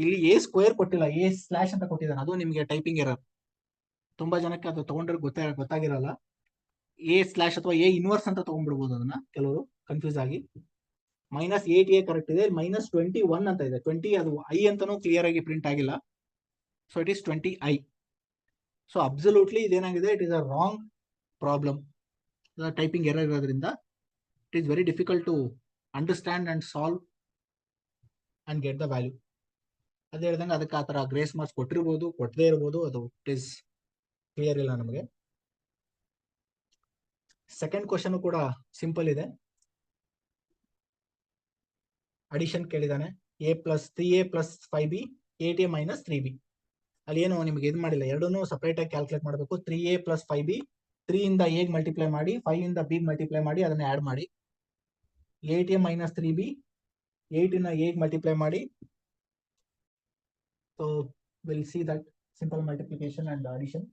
[SPEAKER 1] ಇಲ್ಲಿ A square ಕೊಟ್ಟಿಲ್ಲ, ಎ ಸ್ಲಾಶ್ ಅಂತ ಕೊಟ್ಟಿದ್ದಾನೆ. ಅದು ನಿಮಗೆ ಟೈಪಿಂಗ್ ಎರರ್. ತುಂಬಾ ಜನಕ್ಕೆ ಅದು ತಗೊಂಡ್ರೆ ಗೊತ್ತಾಗಿರಲ್ಲ. ಎ ಸ್ಲಾಶ್ ಅಥವಾ ಎ ಇನ್ವರ್ಸ್ ಅಂತ ತಗೊಂಡ್ಬಿಡ್ಬೋದು, ಅದನ್ನ ಕೆಲವರು ಕನ್ಫ್ಯೂಸ್ ಆಗಿ. ಮೈನಸ್ 8a ಕರೆಕ್ಟ್ ಇದೆ, ಮೈನಸ್ 21 ಅಂತ ಇದೆ. 20 ಅದು ಐ ಅಂತಾನೂ ಕ್ಲಿಯರ್ ಆಗಿ ಪ್ರಿಂಟ್ ಆಗಿಲ್ಲ, so it is 20i. So absolutely ಇದೇನಾಗಿದೆ, it is a wrong problem. Typing error ಇರೋದ್ರಿಂದ it is very difficult to understand and solve and get the value. ಅದೇ ಹೇಳ್ದಂಗೆ ಅದಕ್ಕೆ ಆ ಥರ ಗ್ರೇಸ್ ಮಾರ್ಕ್ಸ್ ಕೊಟ್ಟಿರ್ಬೋದು, ಕೊಟ್ಟದೇ ಇರ್ಬೋದು, ಅದು ಇಟ್ ಈಸ್ ಕ್ಲಿಯರ್ ಇಲ್ಲ ನಮಗೆ. ಸೆಕೆಂಡ್ ಕ್ವಶನ್ ಕೂಡ ಸಿಂಪಲ್ ಇದೆ. Addition ಕೇಳಿದಾನೆ. a+3a + 5b 8a - 3b. ಅಲ್ಲಿ ಏನು ನಿಮಗೆ ಇದು ಮಾಡಿಲ್ಲ, ಎರಡನ್ನೂ ಸಪರೇಟ್ ಆಗಿ ಕ್ಯಾಲ್ಕುಲೇಟ್ ಮಾಡಬೇಕು. 3a + 5b 3 ಇಂದ a ಮಲ್ಟಿಪ್ಲೈ ಮಾಡಿ, 5 ಇಂದ b ಮಲ್ಟಿಪ್ಲೈ ಮಾಡಿ, ಅದನ್ನ ಆಡ್ ಮಾಡಿ. 8a - 3b 8 ನ a ಮಲ್ಟಿಪ್ಲೈ ಮಾಡಿ. So will see that simple multiplication and addition.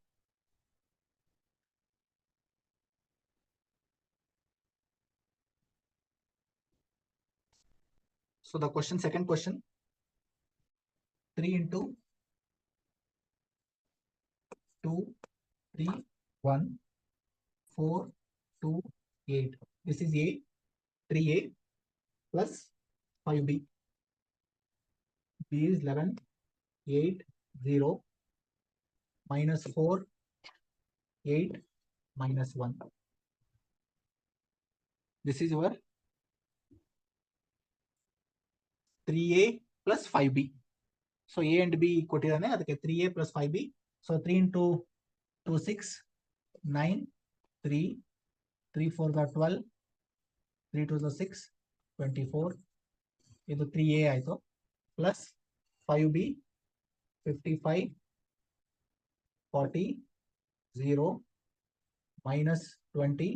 [SPEAKER 1] So the question, second question, 3 into 2, 3, 1, 4, 2, 8. This is a 3a plus 5b. b is 11, 8, 0, minus 4, 8, minus 1. This is your 3a plus 5b. So a and b ಕೊಟ್ಟಿದ್ದಾನೆ, ಅದಕ್ಕೆ 3a plus 5b. So 3 into 2 6, 9, 3, 3 4 12, 3 2 6, 24. ಇದು 3a ಆಯಿತು, plus 5b 55, 40, 0, minus 20,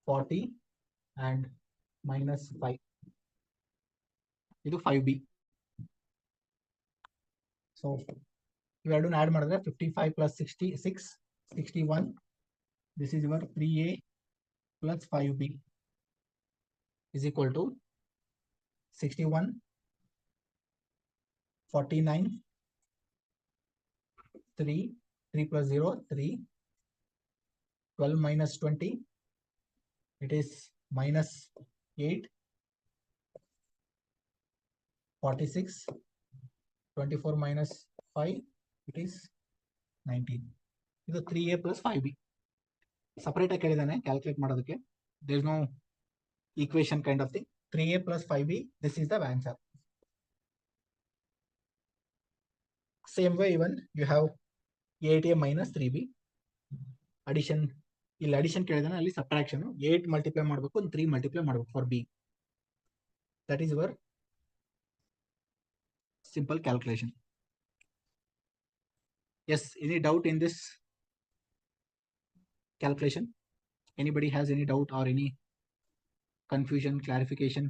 [SPEAKER 1] 40 and minus 5. ಇದು 5b. So ಇವೆರಡನ್ನ add ಮಾಡಿದ್ರೆ 55 plus 66, 61. This is your 3a plus 5b is equal to 61, 49, 3, 3 plus 0, 3, 12 minus 20, it is minus 8, 46, 24 minus 5, it is 19. ಇದು 3a plus 5b. Separate ಆಗಿ ಕೇಳಿದಾನೆ calculate ಮಾಡೋದಕ್ಕೆ. There is no equation kind of thing. 3a plus 5b, this is the answer. Same way even you have 8a minus 3b. Addition, ಇಲ್ಲಿ addition ಕೇಳಿದಾನೆ, ಅಲ್ಲಿ subtraction. 8 multiply ಮಾಡಬೇಕು, 3 multiply ಮಾಡಬೇಕು for b. That is your simple calculation. Yes, any doubt in this calculation? Anybody has any doubt or any confusion, clarification?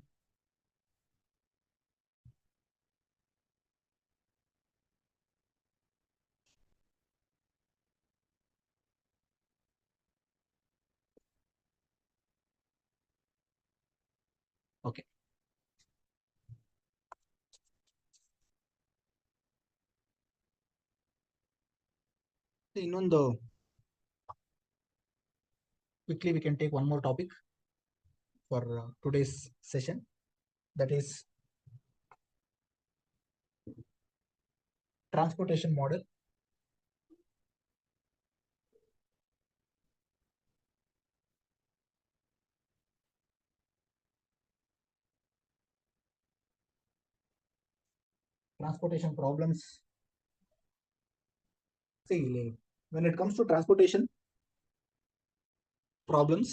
[SPEAKER 1] Okay. ಇನ್ನೊಂದು quickly we can take one more topic for today's session, that is transportation model. Transportation problems. See, when it comes to transportation problems,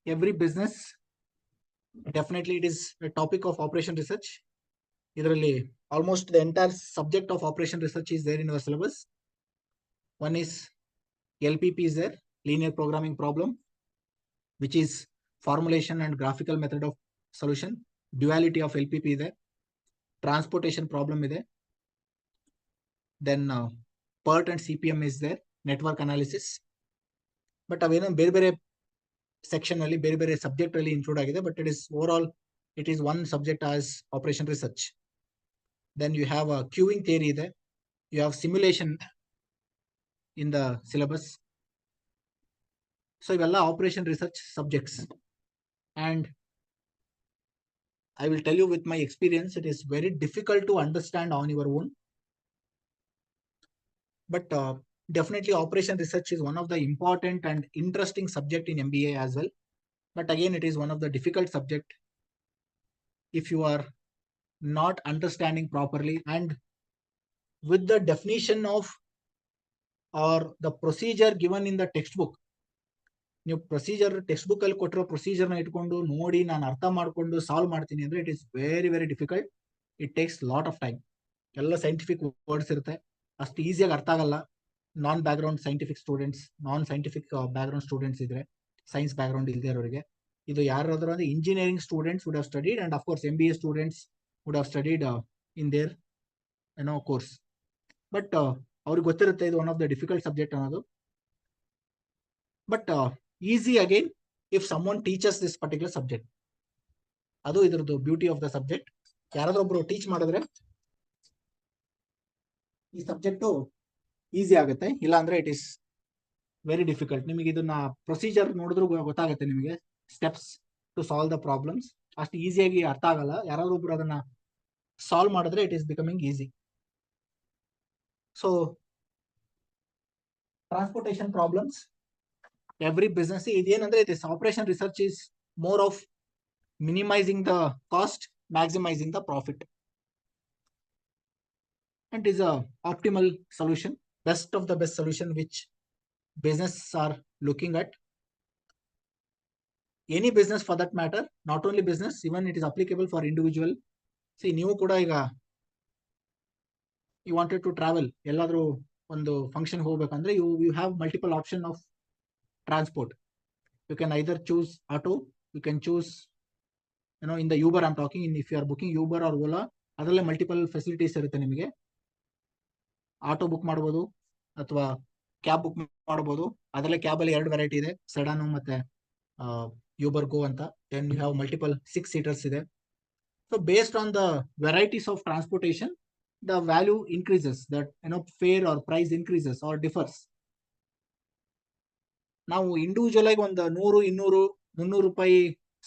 [SPEAKER 1] every business, definitely it is a topic of operation research. ಇದರಲ್ಲಿ almost the entire subject of operation research is there in our syllabus. One is LPP is there, linear programming problem, which is formulation and graphical method of solution. Duality of LPP is there. Transportation problem is there. Then PERT and CPM is there. Network analysis. But ಅವೇನೋ ಬೇರೆ ಬೇರೆ section ಅಲ್ಲಿ ಬೇರೆ ಬೇರೆ subject ಅಲ್ಲಿ include ಆಗಿದೆ, but it is over all it is one subject as operation research. Then you have a queuing theory there. You have simulation in the syllabus. So ಇವೆಲ್ಲ operation research subjects. And I will tell you with my experience, it is very difficult to understand on your own. But definitely operation research is one of the important and interesting subject in MBA as well. But again, it is one of the difficult subject if you are not understanding properly, and with the definition of or the procedure given in the textbook. ನೀವು procedure text book ಅಲ್ಲಿ ಕೊಟ್ಟಿರೋ ಪ್ರೊಸೀಜರ್ನ ಇಟ್ಕೊಂಡು ನೋಡಿ ನಾನು ಅರ್ಥ ಮಾಡ್ಕೊಂಡು solve ಮಾಡ್ತೀನಿ ಅಂದ್ರೆ it is very very difficult. It takes lot of time. ಎಲ್ಲ ಸೈಂಟಿಫಿಕ್ ವರ್ಡ್ಸ್ ಇರುತ್ತೆ, ಅಷ್ಟು ಈಸಿಯಾಗಿ ಅರ್ಥ ಆಗಲ್ಲ. Non background scientific students, non scientific background students ಇದ್ರೆ, ಸೈನ್ಸ್ ಬ್ಯಾಕ್ಗ್ರೌಂಡ್ ಇಲ್ಲದೆ ಇರೋರಿಗೆ, ಇದು ಯಾರಾದ್ರೂ ಅಂದ್ರೆ engineering students would have studied and of course MBA students would have studied in their course. But ಅವ್ರಿಗೆ ಗೊತ್ತಿರುತ್ತೆ ಇದು one of the difficult subject ಅನ್ನೋದು. But easy again if someone teachers this particular subject. ಅದು ಇದ್ರದ್ದು ಬ್ಯೂಟಿ ಆಫ್ ದ ಸಬ್ಜೆಕ್ಟ್. ಯಾರಾದ್ರೂ ಒಬ್ರು teach ಮಾಡಿದ್ರೆ ಈ ಸಬ್ಜೆಕ್ಟು ಈಸಿ ಆಗುತ್ತೆ, ಇಲ್ಲ ಅಂದ್ರೆ ಇಟ್ ಈಸ್ ವೆರಿ ಡಿಫಿಕಲ್ಟ್. ನಿಮಗೆ ಇದನ್ನ ಪ್ರೊಸೀಜರ್ ನೋಡಿದ್ರು ಗೊತ್ತಾಗುತ್ತೆ ನಿಮಗೆ, steps to solve the problems. ಅಷ್ಟು ಈಸಿಯಾಗಿ ಅರ್ಥ ಆಗಲ್ಲ. ಯಾರಾದ್ರೂ ಒಬ್ರು ಅದನ್ನ ಸಾಲ್ವ್ ಮಾಡಿದ್ರೆ it is becoming easy. So transportation problems, every business ಇದೇನಂದ್ರೆ this operation research is more of minimizing the cost, maximizing the profit, and is a optimal solution, best of the best solution which business are looking at. Any business for that matter, not only business, even it is applicable for individual. See, ನೀವು ಕೂಡ ಈಗ you wanted to travel, ಎಲ್ಲಾದ್ರೂ ಒಂದು function ಹೋಗ್ಬೇಕಂದ್ರೆ you have multiple option of transport. You can either choose auto, you can choose in the Uber I'm talking, if you are booking Uber or Ola, ಅದರಲ್ಲೇ multiple facilities ಇರುತ್ತೆ. ನಿಮಗೆ auto book ಮಾಡ್ಬೋದು ಅಥವಾ cab book ಮಾಡ್ಬೋದು. ಅದರಲ್ಲೇ ಕ್ಯಾಬಲ್ಲಿ 2 variety ಇದೆ, ಸೆಡಾನು ಮತ್ತೆ ಯೂಬರ್ ಗೋ ಅಂತ. Then you have multiple 6 seaters ಇದೆ. So based on the varieties of transportation the value increases, that fare or price increases or differs. ನಾವು ಇಂಡಿವಿಜುವಲ್ ಆಗಿ ಒಂದು 100, 200, 300 ರೂಪಾಯಿ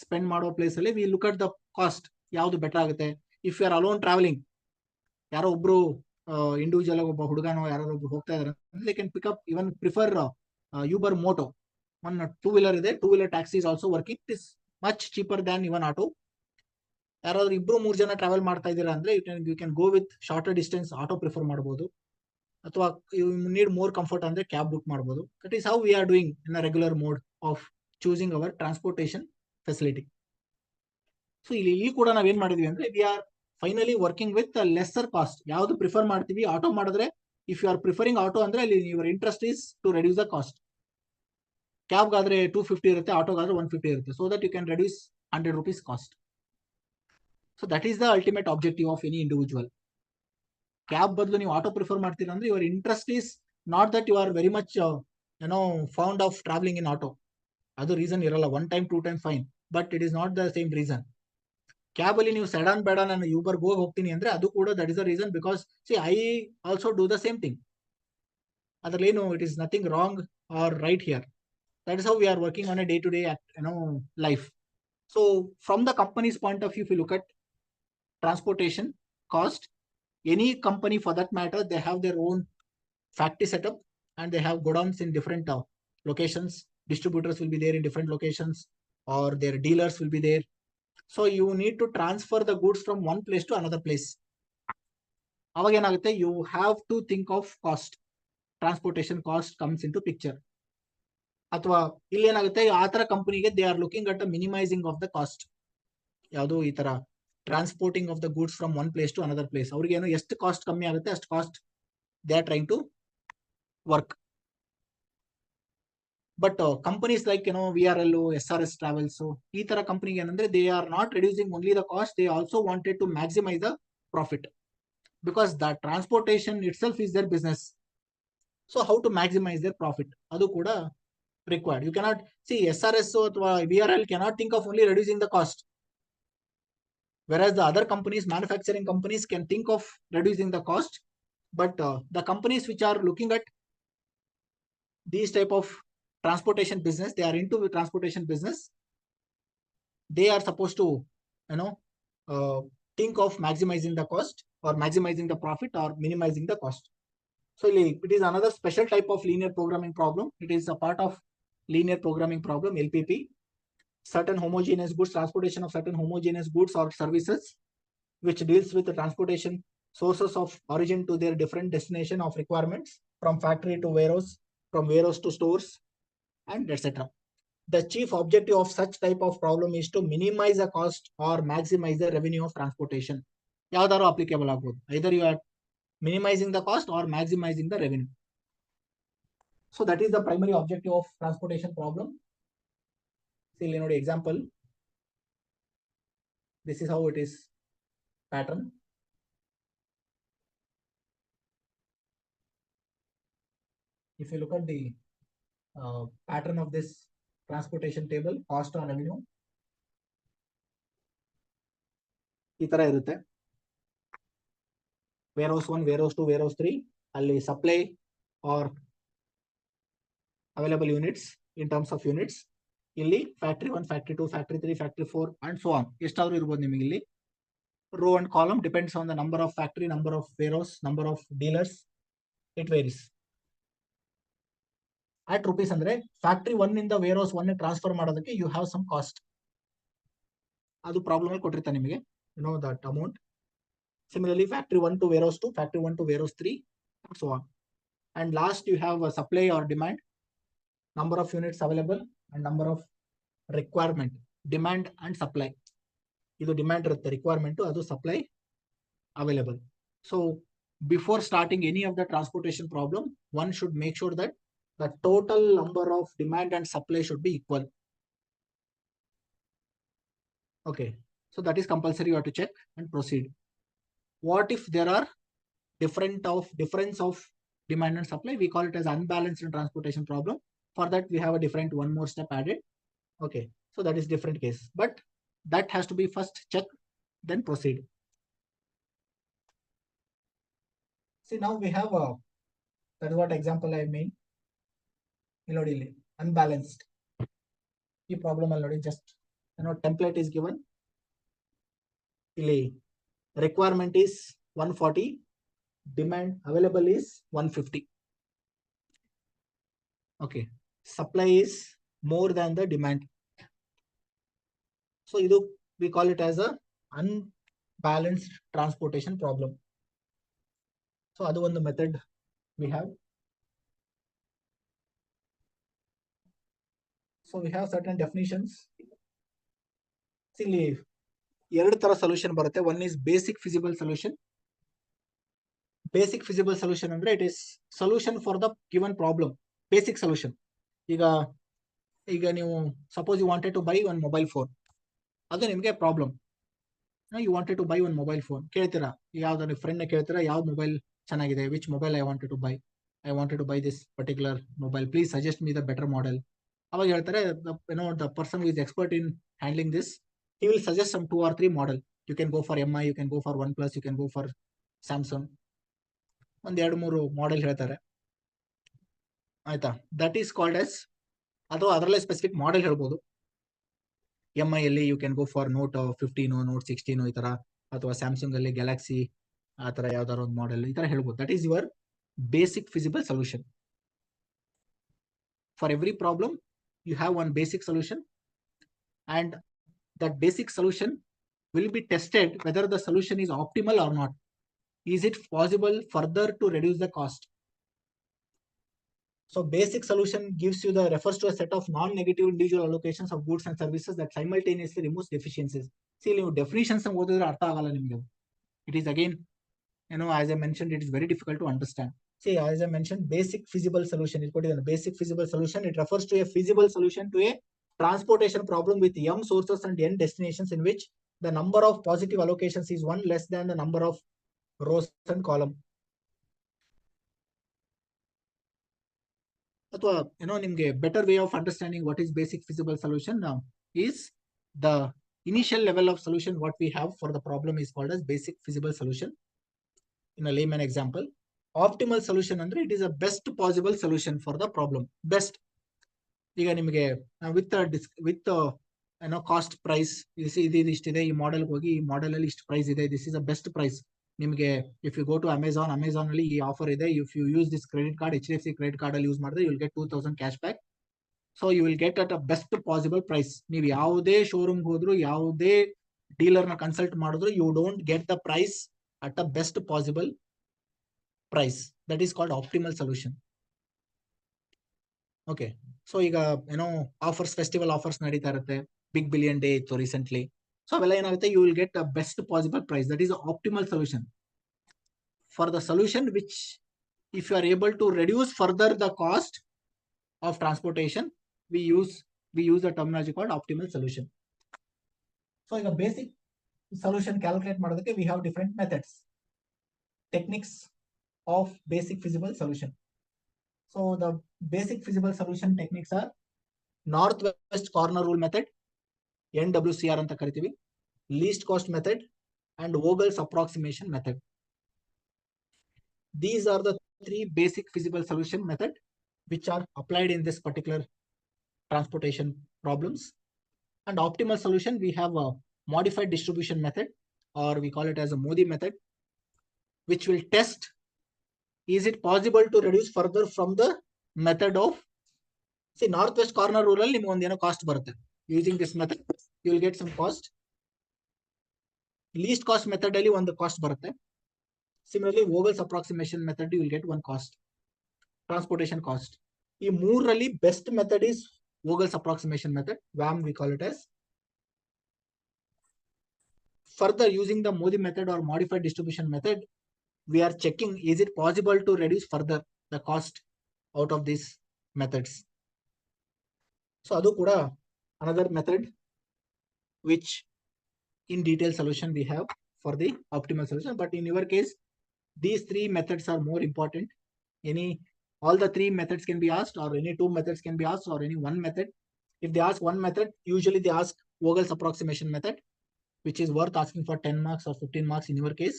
[SPEAKER 1] ಸ್ಪೆಂಡ್ ಮಾಡೋ ಪ್ಲೇಸ್ ಅಲ್ಲಿ we look at the cost, ಯಾವ್ದು better ಆಗುತ್ತೆ. If you are alone travelling, ಯಾರೋ ಒಬ್ರು ಇಂಡಿವಿಜುವಲ್ ಆಗಿ ಒಬ್ಬ ಹುಡುಗನೋ ಯಾರೋ ಒಬ್ರು ಹೋಗ್ತಾ ಇದಾರೆ, they can pick up, even prefer Uber Moto. One 2-wheeler ಇದೆ, 2-wheeler taxi is also working. It is much cheaper than even auto. ಯಾರಾದ್ರೂ 2-3 ಜನ ಟ್ರಾವೆಲ್ ಮಾಡ್ತಾ ಇದ್ದೀರಾ ಅಂದ್ರೆ you can go with shorter distance, auto prefer ಮಾಡಬಹುದು. ಅಥವಾ you need more comfort ಅಂದ್ರೆ cab book ಮಾಡಬಹುದು. That is how we are doing in a regular mode of choosing our transportation facility. So ಇಲ್ಲಿ ಕೂಡ ನಾವೇನ್ ಮಾಡಿದ್ವಿ ಅಂದ್ರೆ we are finally working with lesser cost. ಯಾವ್ದು ಪ್ರಿಫರ್ ಮಾಡ್ತೀವಿ, ಆಟೋ ಮಾಡಿದ್ರೆ if you are preferring auto ಅಂದ್ರೆ ಅಲ್ಲಿ your interest is to reduce the cost. ಕ್ಯಾಬ್ಗಾದ್ರೆ 250 ಇರುತ್ತೆ, ಆಟೋಗಾದ್ರೆ 150 ಇರುತ್ತೆ. So that you can reduce 100 rupees cost. So that is the ultimate objective of any individual. Cab ಬದಲು ನೀವು ಆಟೋ ಪ್ರಿಫರ್ ಮಾಡ್ತೀರಾ ಅಂದ್ರೆ your interest is not that you are very much found of travelling in auto. ಅದು reason ಇರಲ್ಲ. 1 time 2 time fine, but it is not the same reason. Cab ಅಲ್ಲಿ ನೀವು sedan ಬೇಡ ನಾನು ಯೂಬರ್ ಗೋ ಹೋಗ್ತೀನಿ ಅಂದ್ರೆ ಅದು ಕೂಡ that is the reason, because see I also do the same thing. ಅದ್ರಲ್ಲಿ ಏನು it is nothing wrong or right here. That is how we are working on a day to day life. So from the companies point of view, if you look at transportation cost, any company for that matter, they have their own factory setup and they have godowns in different locations. Distributors will be there in different locations, or their dealers will be there. So you need to transfer the goods from one place to another place. ಅವಾಗ ಏನಾಗುತ್ತೆ, you have to think of cost. Transportation cost comes into picture. ಅಥವಾ ಇಲ್ಲಿ ಏನಾಗುತ್ತೆ, ಆ ತರ ಕಂಪನಿಗೆ they are looking at minimising of the cost. ಯಾವುದು ಈ ತರ transporting of the goods from one place to another place. ಅವ್ರಿಗೆ ಏನು ಎಷ್ಟು ಕಾಸ್ಟ್ ಕಮ್ಮಿ ಆಗುತ್ತೆ ಅಷ್ಟು cost they are trying to work. But companies like VRL, SRS travels, ಈ ತರ ಕಂಪನಿಗೆ ಏನಂದ್ರೆ they are not reducing only the cost, they also wanted to maximise the profit, because the transportation itself is their business. So how to maximise their profit, ಅದು ಕೂಡ required. You cannot see SRS ಅಥವಾ VRL cannot think of only reducing the cost, whereas the other companies, manufacturing companies, can think of reducing the cost. But the companies which are looking at these type of transportation business, they are into the transportation business, they are supposed to think of maximizing the cost or maximizing the profit or minimizing the cost. So it is another special type of linear programming problem. It is a part of linear programming problem, LPP. Certain homogeneous goods, transportation of certain homogeneous goods or services, which deals with the transportation sources of origin to their different destination of requirements, from factory to warehouse, from warehouse to stores, and etc. The chief objective of such type of problem is to minimize the cost or maximize the revenue of transportation. Yavadaru applicable agbodu. Either you are minimizing the cost or maximizing the revenue. So that is the primary objective of transportation problem. See, example. This is how it is pattern. If you look at the pattern of this transportation table, cost or revenue, ಈ ತರ ಇರುತ್ತೆ. Warehouse 1, warehouse 2, warehouse 3, ಅಲ್ಲಿ supply or available units in terms of units. ಇಲ್ಲಿ factory 1, factory 2, factory 3, factory 4 and so on. ಎಷ್ಟಾದ್ರೂ ಇರಬಹುದು ನಿಮಗೆ ಇಲ್ಲಿ. Row and column depends on the number of factory, number of warehouse, number of dealers. It varies. At rupees ಅಂದ್ರೆ factory 1 ಇಂದ warehouse 1 transfer ಮಾಡೋದಕ್ಕೆ you have some cost. ಅದು problem ಅಲ್ಲಿ ಕೊಟ್ಟಿರ್ತಾರೆ ನಿಮಗೆ, you know that amount. Similarly, factory 1 to warehouse 2, factory 1 to warehouse 3, and so on. And last, you have a supply or demand, number of units available, and number of requirement, demand and supply. This demand irutte, requirement to adu supply available. So before starting any of the transportation problem, one should make sure that the total number of demand and supply should be equal. Okay, so that is compulsory. You have to check and proceed. What if there are difference of demand and supply? We call it as unbalanced transportation problem. For that, we have a different one more step added. Okay, so that is different case, but that has to be first check, then proceed. See, now we have that is what example I mean. Unbalanced. The problem already just template is given. Requirement is 140, demand available is 150. Okay, supply is more than the demand. So we call it as a unbalanced transportation problem. So adu one method we have. So we have certain definitions. See, ಎರಡು ತರ solution ಬರುತ್ತೆ. One is basic feasible solution. Basic feasible solution ಅಂದ್ರೆ it is solution for the given problem. Basic solution. ಈಗ ನೀವು suppose you wanted to buy one mobile phone. ಅದು ನಿಮಗೆ problem. You wanted to buy one mobile phone. ಕೇಳ್ತೀರಾ, ಯಾವ್ದಾದ್ರು friend ಕೇಳ್ತೀರಾ, ಯಾವ mobile ಚೆನ್ನಾಗಿದೆ, which mobile I wanted to buy. I wanted to buy this particular mobile. Please suggest me the better model. ಅವಾಗ ಹೇಳ್ತಾರೆ, the person who is expert in handling this, he will suggest some 2 or 3 model. You can go for MI, you can go for OnePlus, you can go for Samsung. ಒಂದ್ 2-3 model ಹೇಳ್ತಾರೆ, ಆಯ್ತಾ? That is called as, ಅಥವಾ ಅದರಲ್ಲೇ specific model ಹೇಳ್ಬೋದು. MI ಅಲ್ಲಿ you can go for Note 15, Note 16 ಈ ತರ, ಅಥವಾ ಸ್ಯಾಮ್ಸಂಗ್ ಅಲ್ಲಿ ಗ್ಯಾಲಕ್ಸಿ ಆ ತರ ಯಾವ್ದಾದ್ರು ಒಂದು ಮಾಡೆಲ್ ಈ ತರ ಹೇಳ್ಬೋದು. That is your basic feasible solution. For every problem, you have one basic solution, and that basic solution will be tested whether the solution is optimal or not. Is it possible further to reduce the cost? So basic solution refers to a set of non-negative individual allocations of goods and services that simultaneously removes deficiencies. See, definitions ಓದಿದ್ರೆ ಅರ್ಥ ಆಗಲ್ಲ ನಿಮಗೆ. It is again, as I mentioned, it is very difficult to understand. See, as I mentioned, basic feasible solution is what is a basic feasible solution. It refers to a feasible solution to a transportation problem with m sources and n destinations in which the number of positive allocations is 1 less than the number of rows and column. ಅಥವಾ ನಿಮಗೆ better way of understanding what is basic feasible solution now is the initial level of solution what we have for the problem is called as basic feasible solution. In a layman example, optimal solution ಅಂದ್ರೆ it is a best possible solution for the problem. Best. ಈಗ ನಿಮಗೆ with cost price ಇದು ಇಷ್ಟಿದೆ, ಈ model ಹೋಗಿ ಈ model ಅಲ್ಲಿ ಇಷ್ಟು price ಇದೆ, this is a best price ನಿಮಗೆ. If you go to Amazon ಅಲ್ಲಿ ಈ ಆಫರ್ ಇದೆ, if you use this credit card HDFC credit card ಅಲ್ಲಿ ಯೂಸ್ ಮಾಡಿದ್ರೆ you will get 2000 cash back. So you will get at a best possible price. ನೀವು ಯಾವುದೇ showroom ಹೋದ್ರು, ಯಾವುದೇ dealer ನ ಕನ್ಸಲ್ಟ್ ಮಾಡಿದ್ರು, you don't get the price at a best possible price. That is called optimal solution. Okay, so ಈಗ offers, festival offers ನಡೀತಾ ಇರುತ್ತೆ, Big Billion Day ಇತ್ತು ರೀಸೆಂಟ್ಲಿ. ಸೊ ಅವೆಲ್ಲ ಏನಾಗುತ್ತೆ, you will get a best possible price. That is optimal solution. For the solution which if you are able to reduce further the cost of transportation, we use the terminology called optimal solution. So ಈಗ basic solution calculate ಮಾಡೋದಕ್ಕೆ we have different methods, techniques of basic feasible solution. So the basic feasible solution techniques are northwest corner rule method, NWCR ಅಂತ ಕರಿತೀವಿ, least cost method, and Vogel's approximation method. These are the three basic feasible solution method which are applied in this particular transportation problems. And optimal solution, we have a modified distribution method, or we call it as a MODI method, which will test is it possible to reduce further from the method of, see, northwest corner rule ಅಲ್ಲಿ ನಿಮಗೆ ಒಂದೇನೋ cost ಬರುತ್ತೆ. Using this method you will get some cost. Least cost method ಅಲ್ಲಿ ಒಂದು cost ಬರುತ್ತೆ. Similarly, Vogel's approximation method you will get one cost, transportation cost. ಈ ಮೂರರಲ್ಲಿ best method is Vogel's approximation method, VAM we call it as. Further, using the MODI method or modified distribution method, we are checking is it possible to reduce further the cost out of these methods. So adu kuda another method which in detail solution we have for the optimal solution. But in your case, these three methods are more important. All the three methods can be asked, or any two methods can be asked, or any one method. If they ask one method, usually they ask Vogel's approximation method, which is worth asking for 10 marks or 15 marks in your case.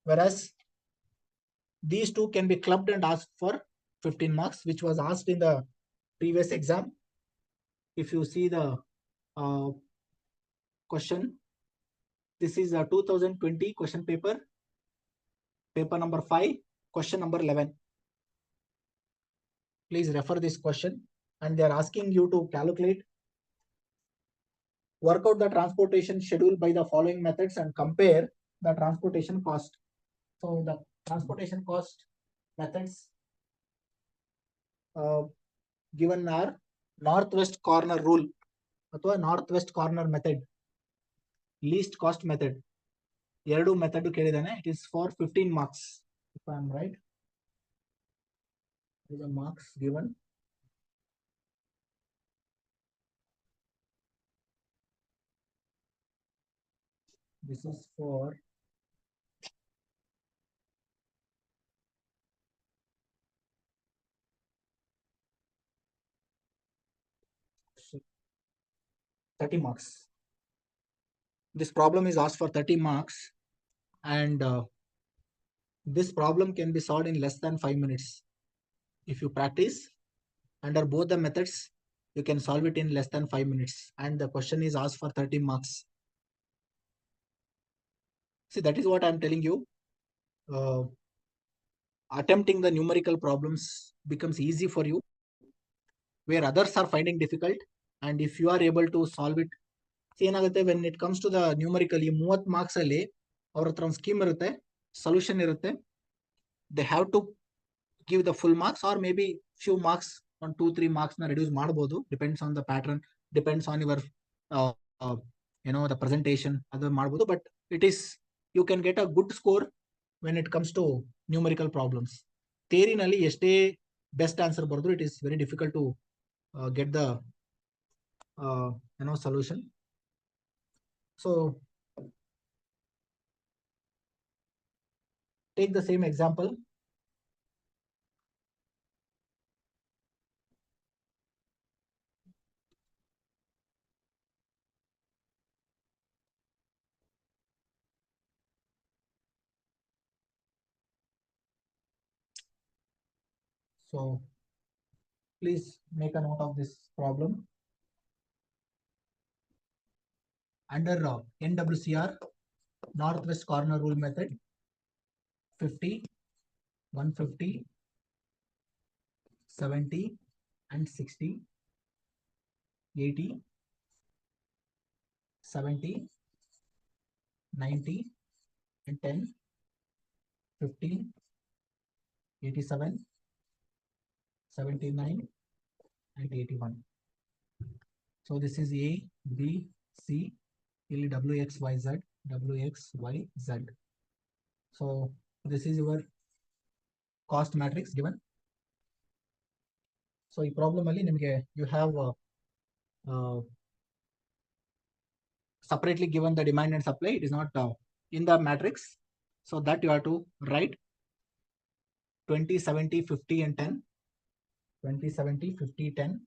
[SPEAKER 1] Whereas these two can be clubbed and asked for 15 marks, which was asked in the previous exam. If you see the question, this is a 2020 question paper number 5, question number 11. Please refer this question, and they are asking you to calculate, work out the transportation schedule by the following methods and compare the transportation cost. So the transportation cost methods given are northwest corner rule ಅಥವಾ northwest corner method, least cost method. ಎರಡು method ಕೇಳಿದಾನೆ. It is for 15 marks if I am right. These are marks given. This is for $30 marks. This problem is asked for 30 marks, and this problem can be solved in less than 5 minutes. If you practice under both the methods, you can solve it in less than 5 minutes, and the question is asked for 30 marks. See, that is what I am telling you. Attempting the numerical problems becomes easy for you, where others are finding difficult, and if you are able to solve it, see, ಏನಾಗುತ್ತೆ, when it comes to the numerical, ಈ 30 marks ಅಲ್ಲಿ ಅವ್ರ ಹತ್ರ ಒಂದು scheme ಇರುತ್ತೆ, solution ಇರುತ್ತೆ. They have to give the full marks, or maybe few marks, 1-2-3 marks na reduce ಮಾಡಬಹುದು, depends on the pattern, depends on your the presentation, ಅದು ಮಾಡಬಹುದು. But it is, you can get a good score when it comes to numerical problems. Theory ನಲ್ಲಿ ಎಷ್ಟೇ best answer ಬರೆದ್ರು, it is very difficult to get the solution. So take the same example. So please make a note of this problem. under NWCR, northwest corner rule method, 50, 150, 70 and 60, 80, 70, 90 and 10, 15, 87, 79 and 81. So this is A, B, C, WXYZ, WXYZ. So this is your cost matrix given. So ಈ problem ಅಲ್ಲಿ ನಿಮಗೆ you have separately given the demand and supply. It is not in the matrix. So that you have to write 20, 70, 50 and 10. 20, 70, 50, 10.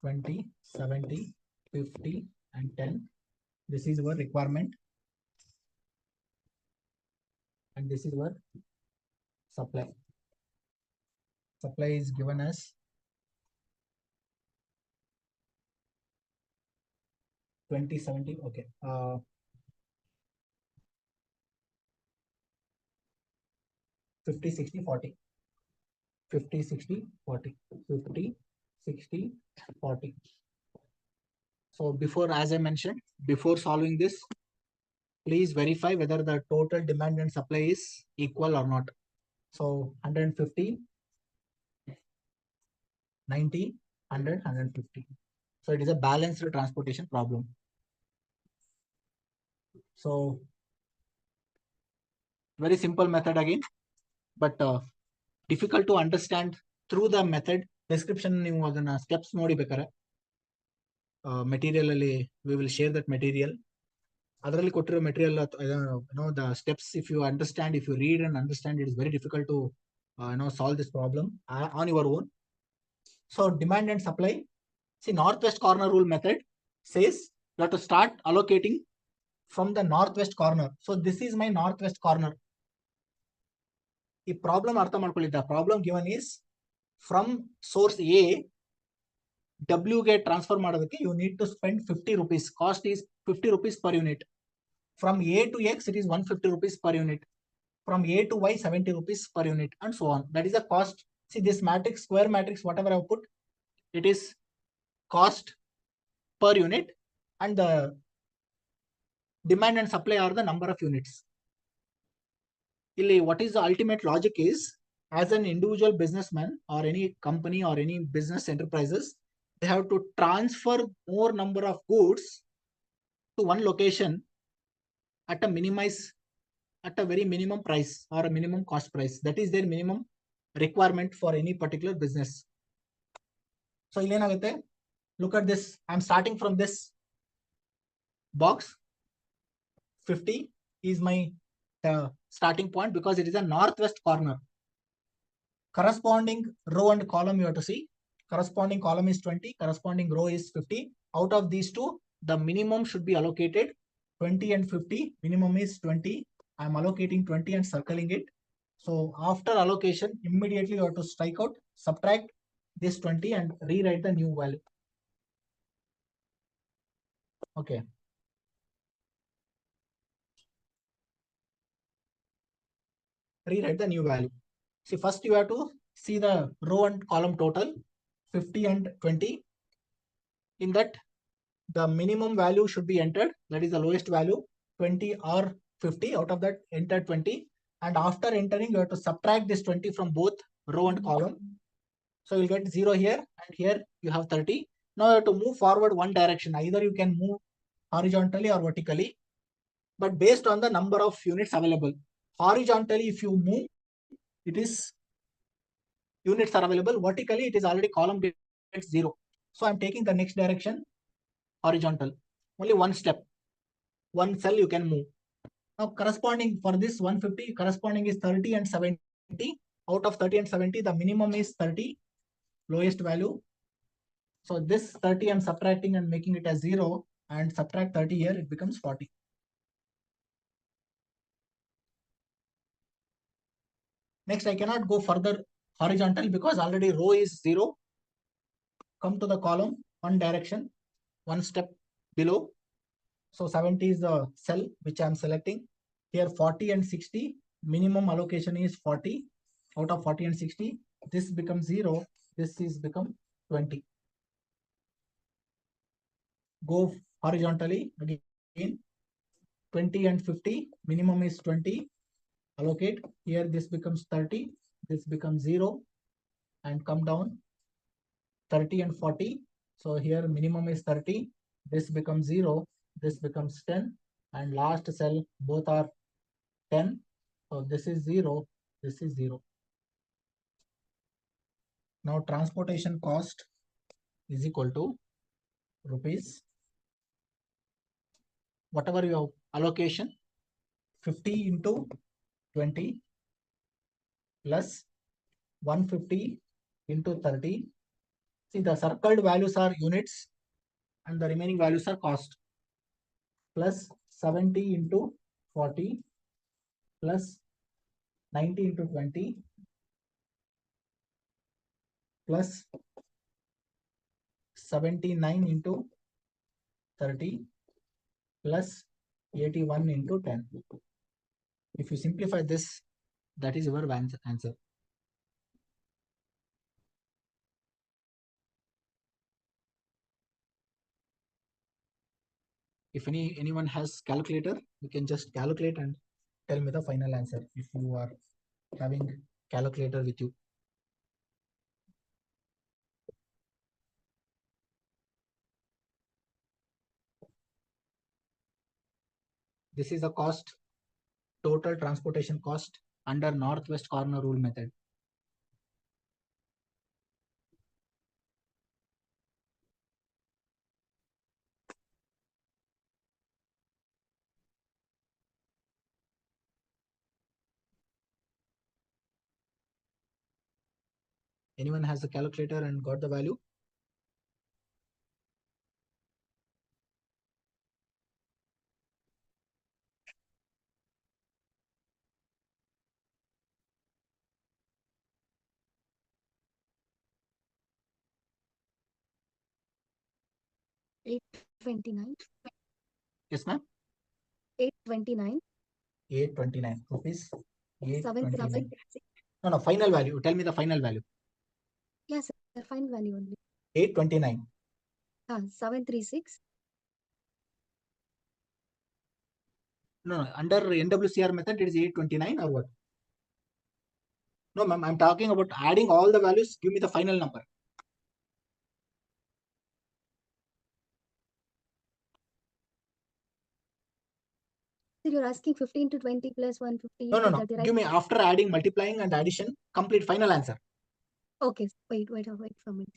[SPEAKER 1] 20, 70, 50 and 10. This is our requirement. And this is our supply. Supply is given as 20, 70. Okay. 50, 60, 40. 50, 60, 40. 50, 60, 40. So before, as I mentioned, before solving this, please verify whether the total demand and supply is equal or not. So 150, 90, 100, 150. So it is a balanced transportation problem. So very simple method again, but difficult to understand through the method. Description ನೀವು ಅದನ್ನ steps ನೋಡಿಬೇಕಾರೆ material ಅಲ್ಲಿ we will share that material. ಅದರಲ್ಲಿ ಕೊಟ್ಟಿರೋ material the steps, if you understand, if you read and understand, it is very difficult to solve this problem on your own. So demand and supply. See, northwest corner rule method says you have to start allocating from the northwest corner. So this is my northwest corner. The problem ಅರ್ಥ ಮಾಡ್ಕೊಳ್ಳಿ. The problem given is from source A, W ಗೆ transfer ಮಾಡೋದಕ್ಕೆ you need to spend 50 rupees. Cost is 50 rupees per unit. From A to X, it is 150 rupees per unit. From A to Y, 70 rupees per unit, and so on. That is the cost. See, this matrix, square matrix, whatever I put, it is cost per unit, and the demand and supply are the number of units. What is the ultimate logic is, as an individual businessman or any company or any business enterprises, they have to transfer more number of goods to one location at a very minimum price or a minimum cost price. That is their minimum requirement for any particular business. So look at this. I'm starting from this box. 50 is my starting point because it is a northwest corner. Corresponding row and column you have to see. Corresponding column is 20, corresponding row is 50. Out of these two, the minimum should be allocated 20 and 50. Minimum is 20. I'm allocating 20 and circling it. So after allocation, immediately you have to strike out, subtract this 20 and rewrite the new value. Okay. Rewrite the new value. See, first you have to see the row and column total, 50 and 20. In that, the minimum value should be entered. That is the lowest value, 20 or 50. Out of that, enter 20. And after entering, you have to subtract this 20 from both row and column. So you'll get 0 here, and here you have 30. Now you have to move forward one direction. Either you can move horizontally or vertically, but based on the number of units available. Horizontally, if you move, it is units are available. Vertically, it is already column gets 0. So I'm taking the next direction, horizontal. Only one step, one cell you can move. Now corresponding for this 150, corresponding is 30 and 70. Out of 30 and 70, the minimum is 30, lowest value. So this 30 I'm subtracting and making it as 0, and subtract 30 here, it becomes 40. Next, I cannot go further horizontal because already row is 0. Come to the column, one direction, one step below. So 70 is the cell which I am selecting. Here 40 and 60, minimum allocation is 40. Out of 40 and 60, this becomes 0, this is become 20. Go horizontally again, 20 and 50, minimum is 20. Allocate, here this becomes 30, this becomes 0, and come down 30 and 40. So here minimum is 30, this becomes 0, this becomes 10, and last cell both are 10. So this is 0, this is 0. Now transportation cost is equal to rupees, whatever your allocation, 50 into 20 plus 150 into 30. See, the circled values are units and the remaining values are cost, plus 70 into 40 plus 90 into 20 plus 79 into 30 plus 81 into 10. If you simplify this, that is your answer. If anyone has calculator, you can just calculate and tell me the final answer if you are having calculator with you. This is the cost, total transportation cost under northwest corner rule method. Anyone has the calculator and got the value?
[SPEAKER 2] $829.
[SPEAKER 1] Yes, ma'am.
[SPEAKER 2] 829.
[SPEAKER 1] 829 rupees. 829.
[SPEAKER 2] 736.
[SPEAKER 1] No, final value. Tell me the final value.
[SPEAKER 2] Yes, sir. Final value only.
[SPEAKER 1] 829.
[SPEAKER 2] 736.
[SPEAKER 1] No, under NWCR method, it is 829 or what? No, ma'am, I'm talking about adding all the values. Give me the final number.
[SPEAKER 2] So you're asking 15 to 20 plus 150
[SPEAKER 1] No.
[SPEAKER 2] to 30, right?
[SPEAKER 1] Give me after adding, multiplying, and addition, complete final answer.
[SPEAKER 2] Okay. Wait for a minute.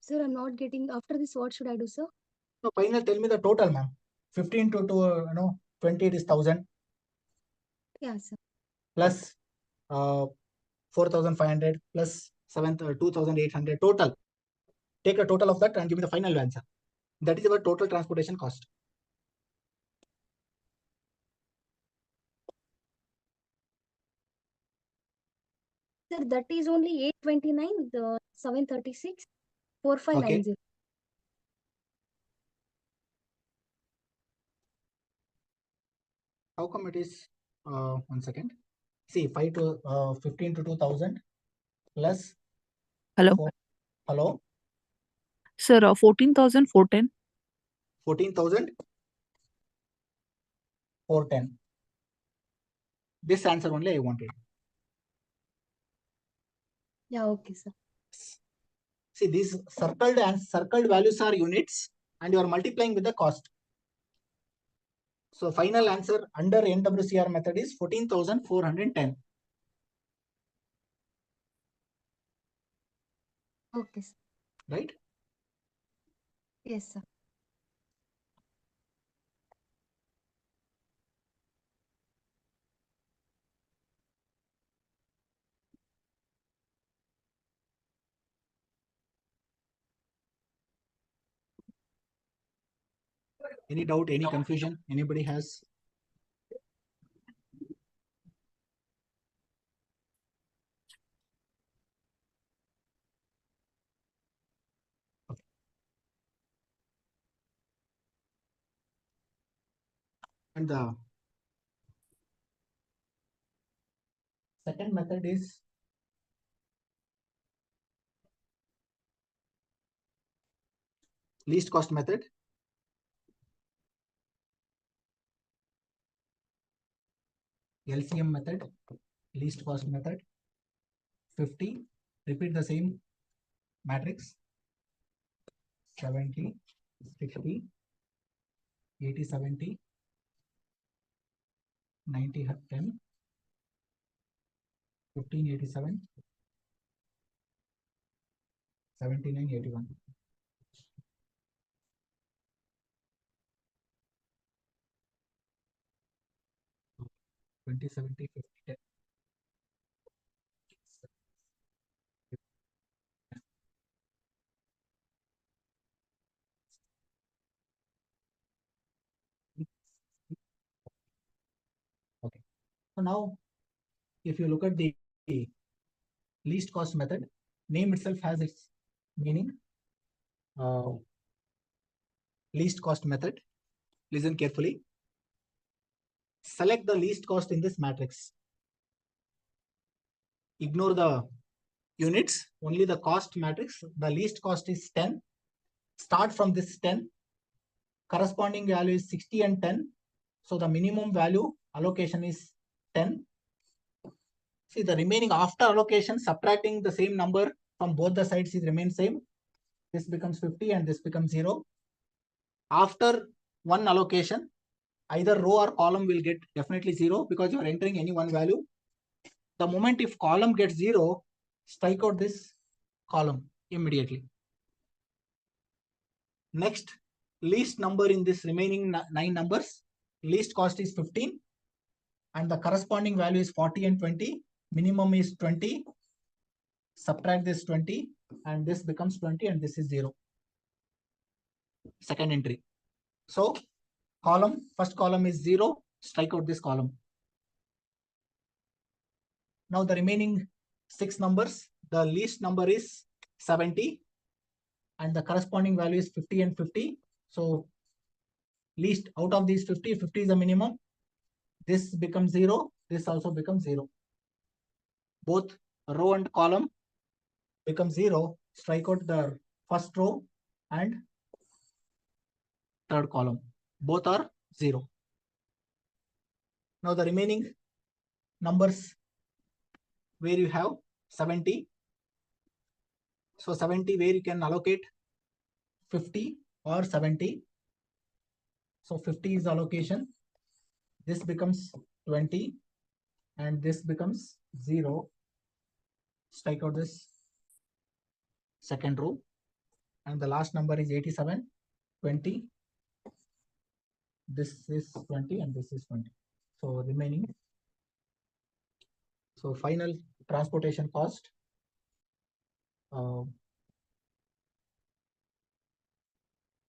[SPEAKER 2] Sir, I'm not getting. After this, what should I do, sir?
[SPEAKER 1] No, final, tell me the total, ma'am. 15 to 20, it is 1000.
[SPEAKER 2] Yeah, sir.
[SPEAKER 1] Plus 4500 plus 2800 total. Take a total of that and give me the final answer. That is our total transportation cost.
[SPEAKER 2] Sir, that is only 829, the 736, 4590.
[SPEAKER 1] How come it is 1 second? See, 15 to 2000 plus.
[SPEAKER 3] Hello.
[SPEAKER 1] Hello.
[SPEAKER 3] Sir, 14,410.
[SPEAKER 1] 14,410. This answer only I wanted.
[SPEAKER 2] Yeah, okay, sir.
[SPEAKER 1] See, these circled values are units and you are multiplying with the cost. So final answer under NWCR method is 14,410.
[SPEAKER 2] Okay, sir.
[SPEAKER 1] Right?
[SPEAKER 2] Yes, sir.
[SPEAKER 1] Any doubt, any confusion? Anybody has? Okay. And the second method is least cost method. LCM method, least cost method. 50. Repeat the same matrix. 70, 60, 80, 70, 90, 10, 15, 87, 79, 81. Twenty, 70, 50, 10. Okay. So now, if you look at the least cost method, name itself has its meaning. Least cost method. Listen carefully. Select the least cost in this matrix. Ignore the units, only the cost matrix. The least cost is 10. Start from this 10. Corresponding value is 60 and 10. So the minimum value allocation is 10. See, the remaining after allocation, subtracting the same number from both the sides is remain same. This becomes 50 and this becomes 0. After one allocation, either row or column will get definitely 0 because you are entering any one value. The moment if column gets 0, strike out this column immediately. Next, least number in this remaining 9 numbers, least cost is 15 and the corresponding value is 40 and 20. Minimum is 20. Subtract this 20 and this becomes 20 and this is 0. Second entry. So column, first column is 0. Strike out this column. Now the remaining 6 numbers, the least number is 70 and the corresponding value is 50 and 50. So least out of these 50, 50 is the minimum. This becomes 0. This also becomes 0. Both row and column become 0. Strike out the first row and third column. Both are 0. Now the remaining numbers where you have 70. So 70 where you can allocate 50 or 70. So 50 is allocation. This becomes 20 and this becomes 0. Strike out this second row and the last number is 87, 20. This is 20 and this is 20. So remaining. So final transportation cost.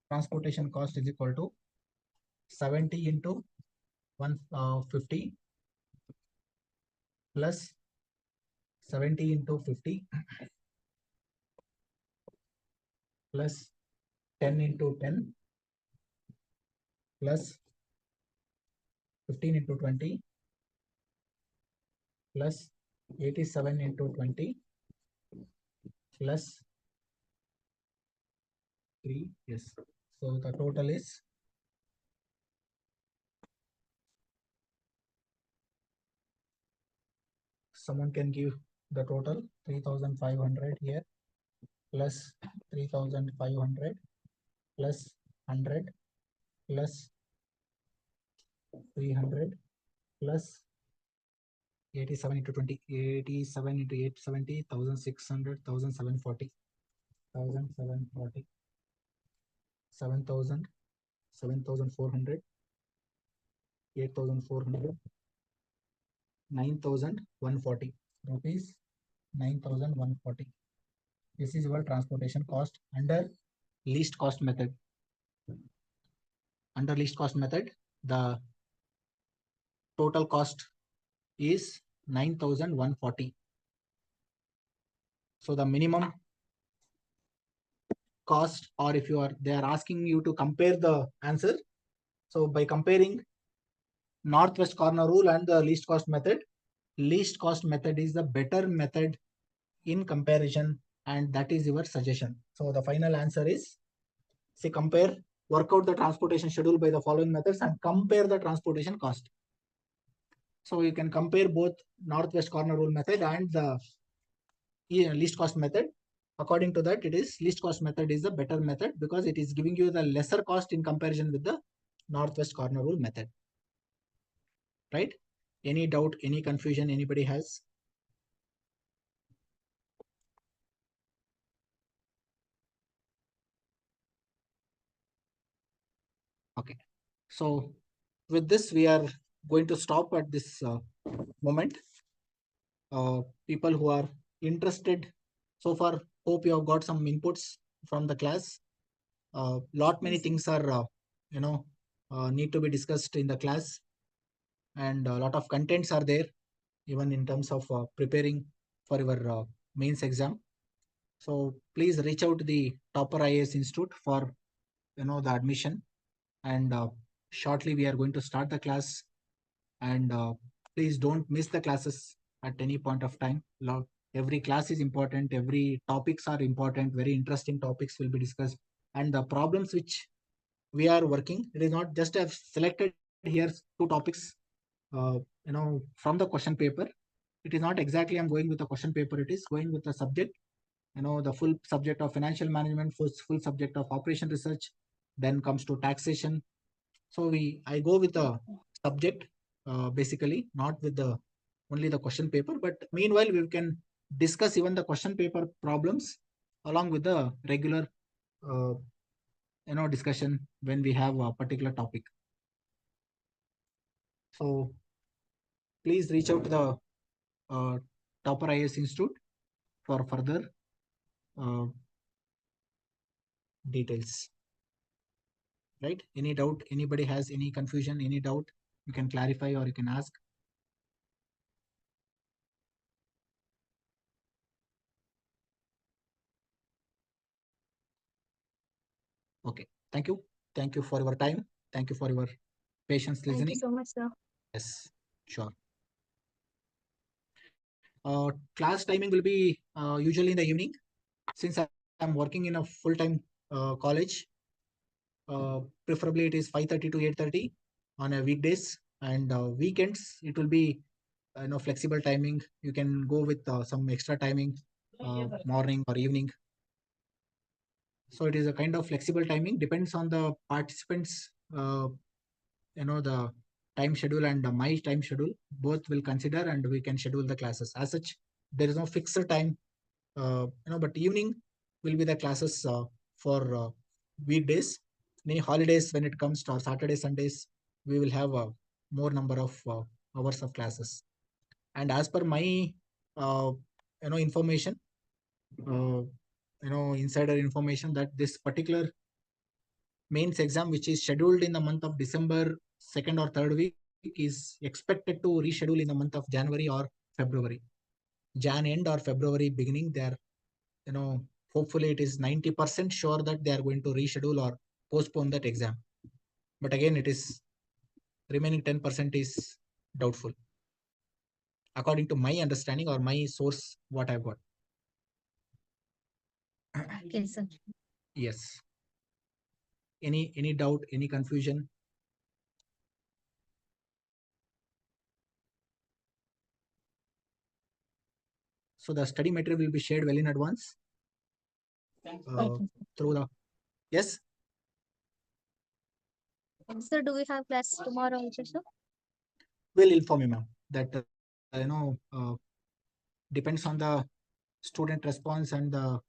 [SPEAKER 1] Transportation cost is equal to 70 into 150 plus 70 into 50 plus 10 into 10 plus 15 into 20 plus 87 into 20 plus 3. Yes. So the total is someone can give the total 3,500 here plus 3,500 plus 100 plus 300 plus 87 into 20, 87 into 870, 1600, 1740, 1740, 7000, 7400, 8400, 9140 rupees, 9140. This is your transportation cost under least cost method. Under least cost method, the total cost is 9140. So the minimum cost, or if they are asking you to compare the answer. So by comparing northwest corner rule and the least cost method is the better method in comparison, and that is your suggestion. So the final answer is, say, work out the transportation schedule by the following methods and compare the transportation cost. So you can compare both northwest corner rule method and the least cost method. According to that, it is least cost method is the better method because it is giving you the lesser cost in comparison with the northwest corner rule method. Right? Any doubt, any confusion anybody has? Okay. So with this, we are going to stop at this moment. People who are interested so far, hope you have got some inputs from the class. Many things are, need to be discussed in the class, and a lot of contents are there, even in terms of preparing for your mains exam. So please reach out to the Topper IAS Institute for the admission, and shortly we are going to start the class, and please don't miss the classes at any point of time. Every class is important, every topics are important, very interesting topics will be discussed, and the problems which we are working, it is not just I've selected here 2 topics from the question paper. It is not exactly I'm going with the question paper, it is going with the subject, the full subject of financial management, full subject of operation research, then comes to taxation. So I go with the subject basically, not with the only the question paper, but meanwhile we can discuss even the question paper problems along with the regular discussion when we have a particular topic. So please reach out to the Topper IAS Institute for further details. Right? Any doubt? Anybody has any confusion, any doubt? You can clarify or you can ask. Okay. Thank you. Thank you for your time. Thank you for your patience listening.
[SPEAKER 2] Thank you so much, sir.
[SPEAKER 1] Yes, sure. Class timing will be usually in the evening. Since I'm working in a full-time college, preferably it is 5:30 to 8:30 on a weekdays, and weekends it will be flexible timing. You can go with some extra timing, morning or evening. So it is a kind of flexible timing, depends on the participants, the time schedule and my time schedule, both will consider, and we can schedule the classes. As such, there is no fixed time, but evening will be the classes for weekdays. Any holidays, when it comes to Saturday, Sundays, we will have a more number of hours of classes. And as per my information, insider information, that this particular mains exam, which is scheduled in the month of December 2nd or 3rd week, is expected to reschedule in the month of January or February. Jan end or February beginning, they are, hopefully it is 90% sure that they are going to reschedule or postpone that exam. But again, it is remaining 10% is doubtful, according to my understanding or my source, what I've got.
[SPEAKER 2] Okay, sir.
[SPEAKER 1] Yes. Any doubt, any confusion? So the study material will be shared well in advance through the, yes.
[SPEAKER 2] Sir, do we have class tomorrow also, sir?
[SPEAKER 1] We'll inform you, ma'am, that depends on the student response and the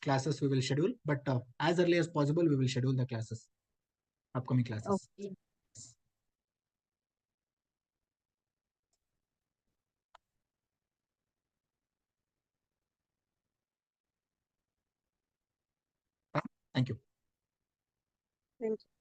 [SPEAKER 1] classes we will schedule. But as early as possible, we will schedule the classes, upcoming classes.
[SPEAKER 2] Okay.
[SPEAKER 1] Thank you.
[SPEAKER 2] Thank you.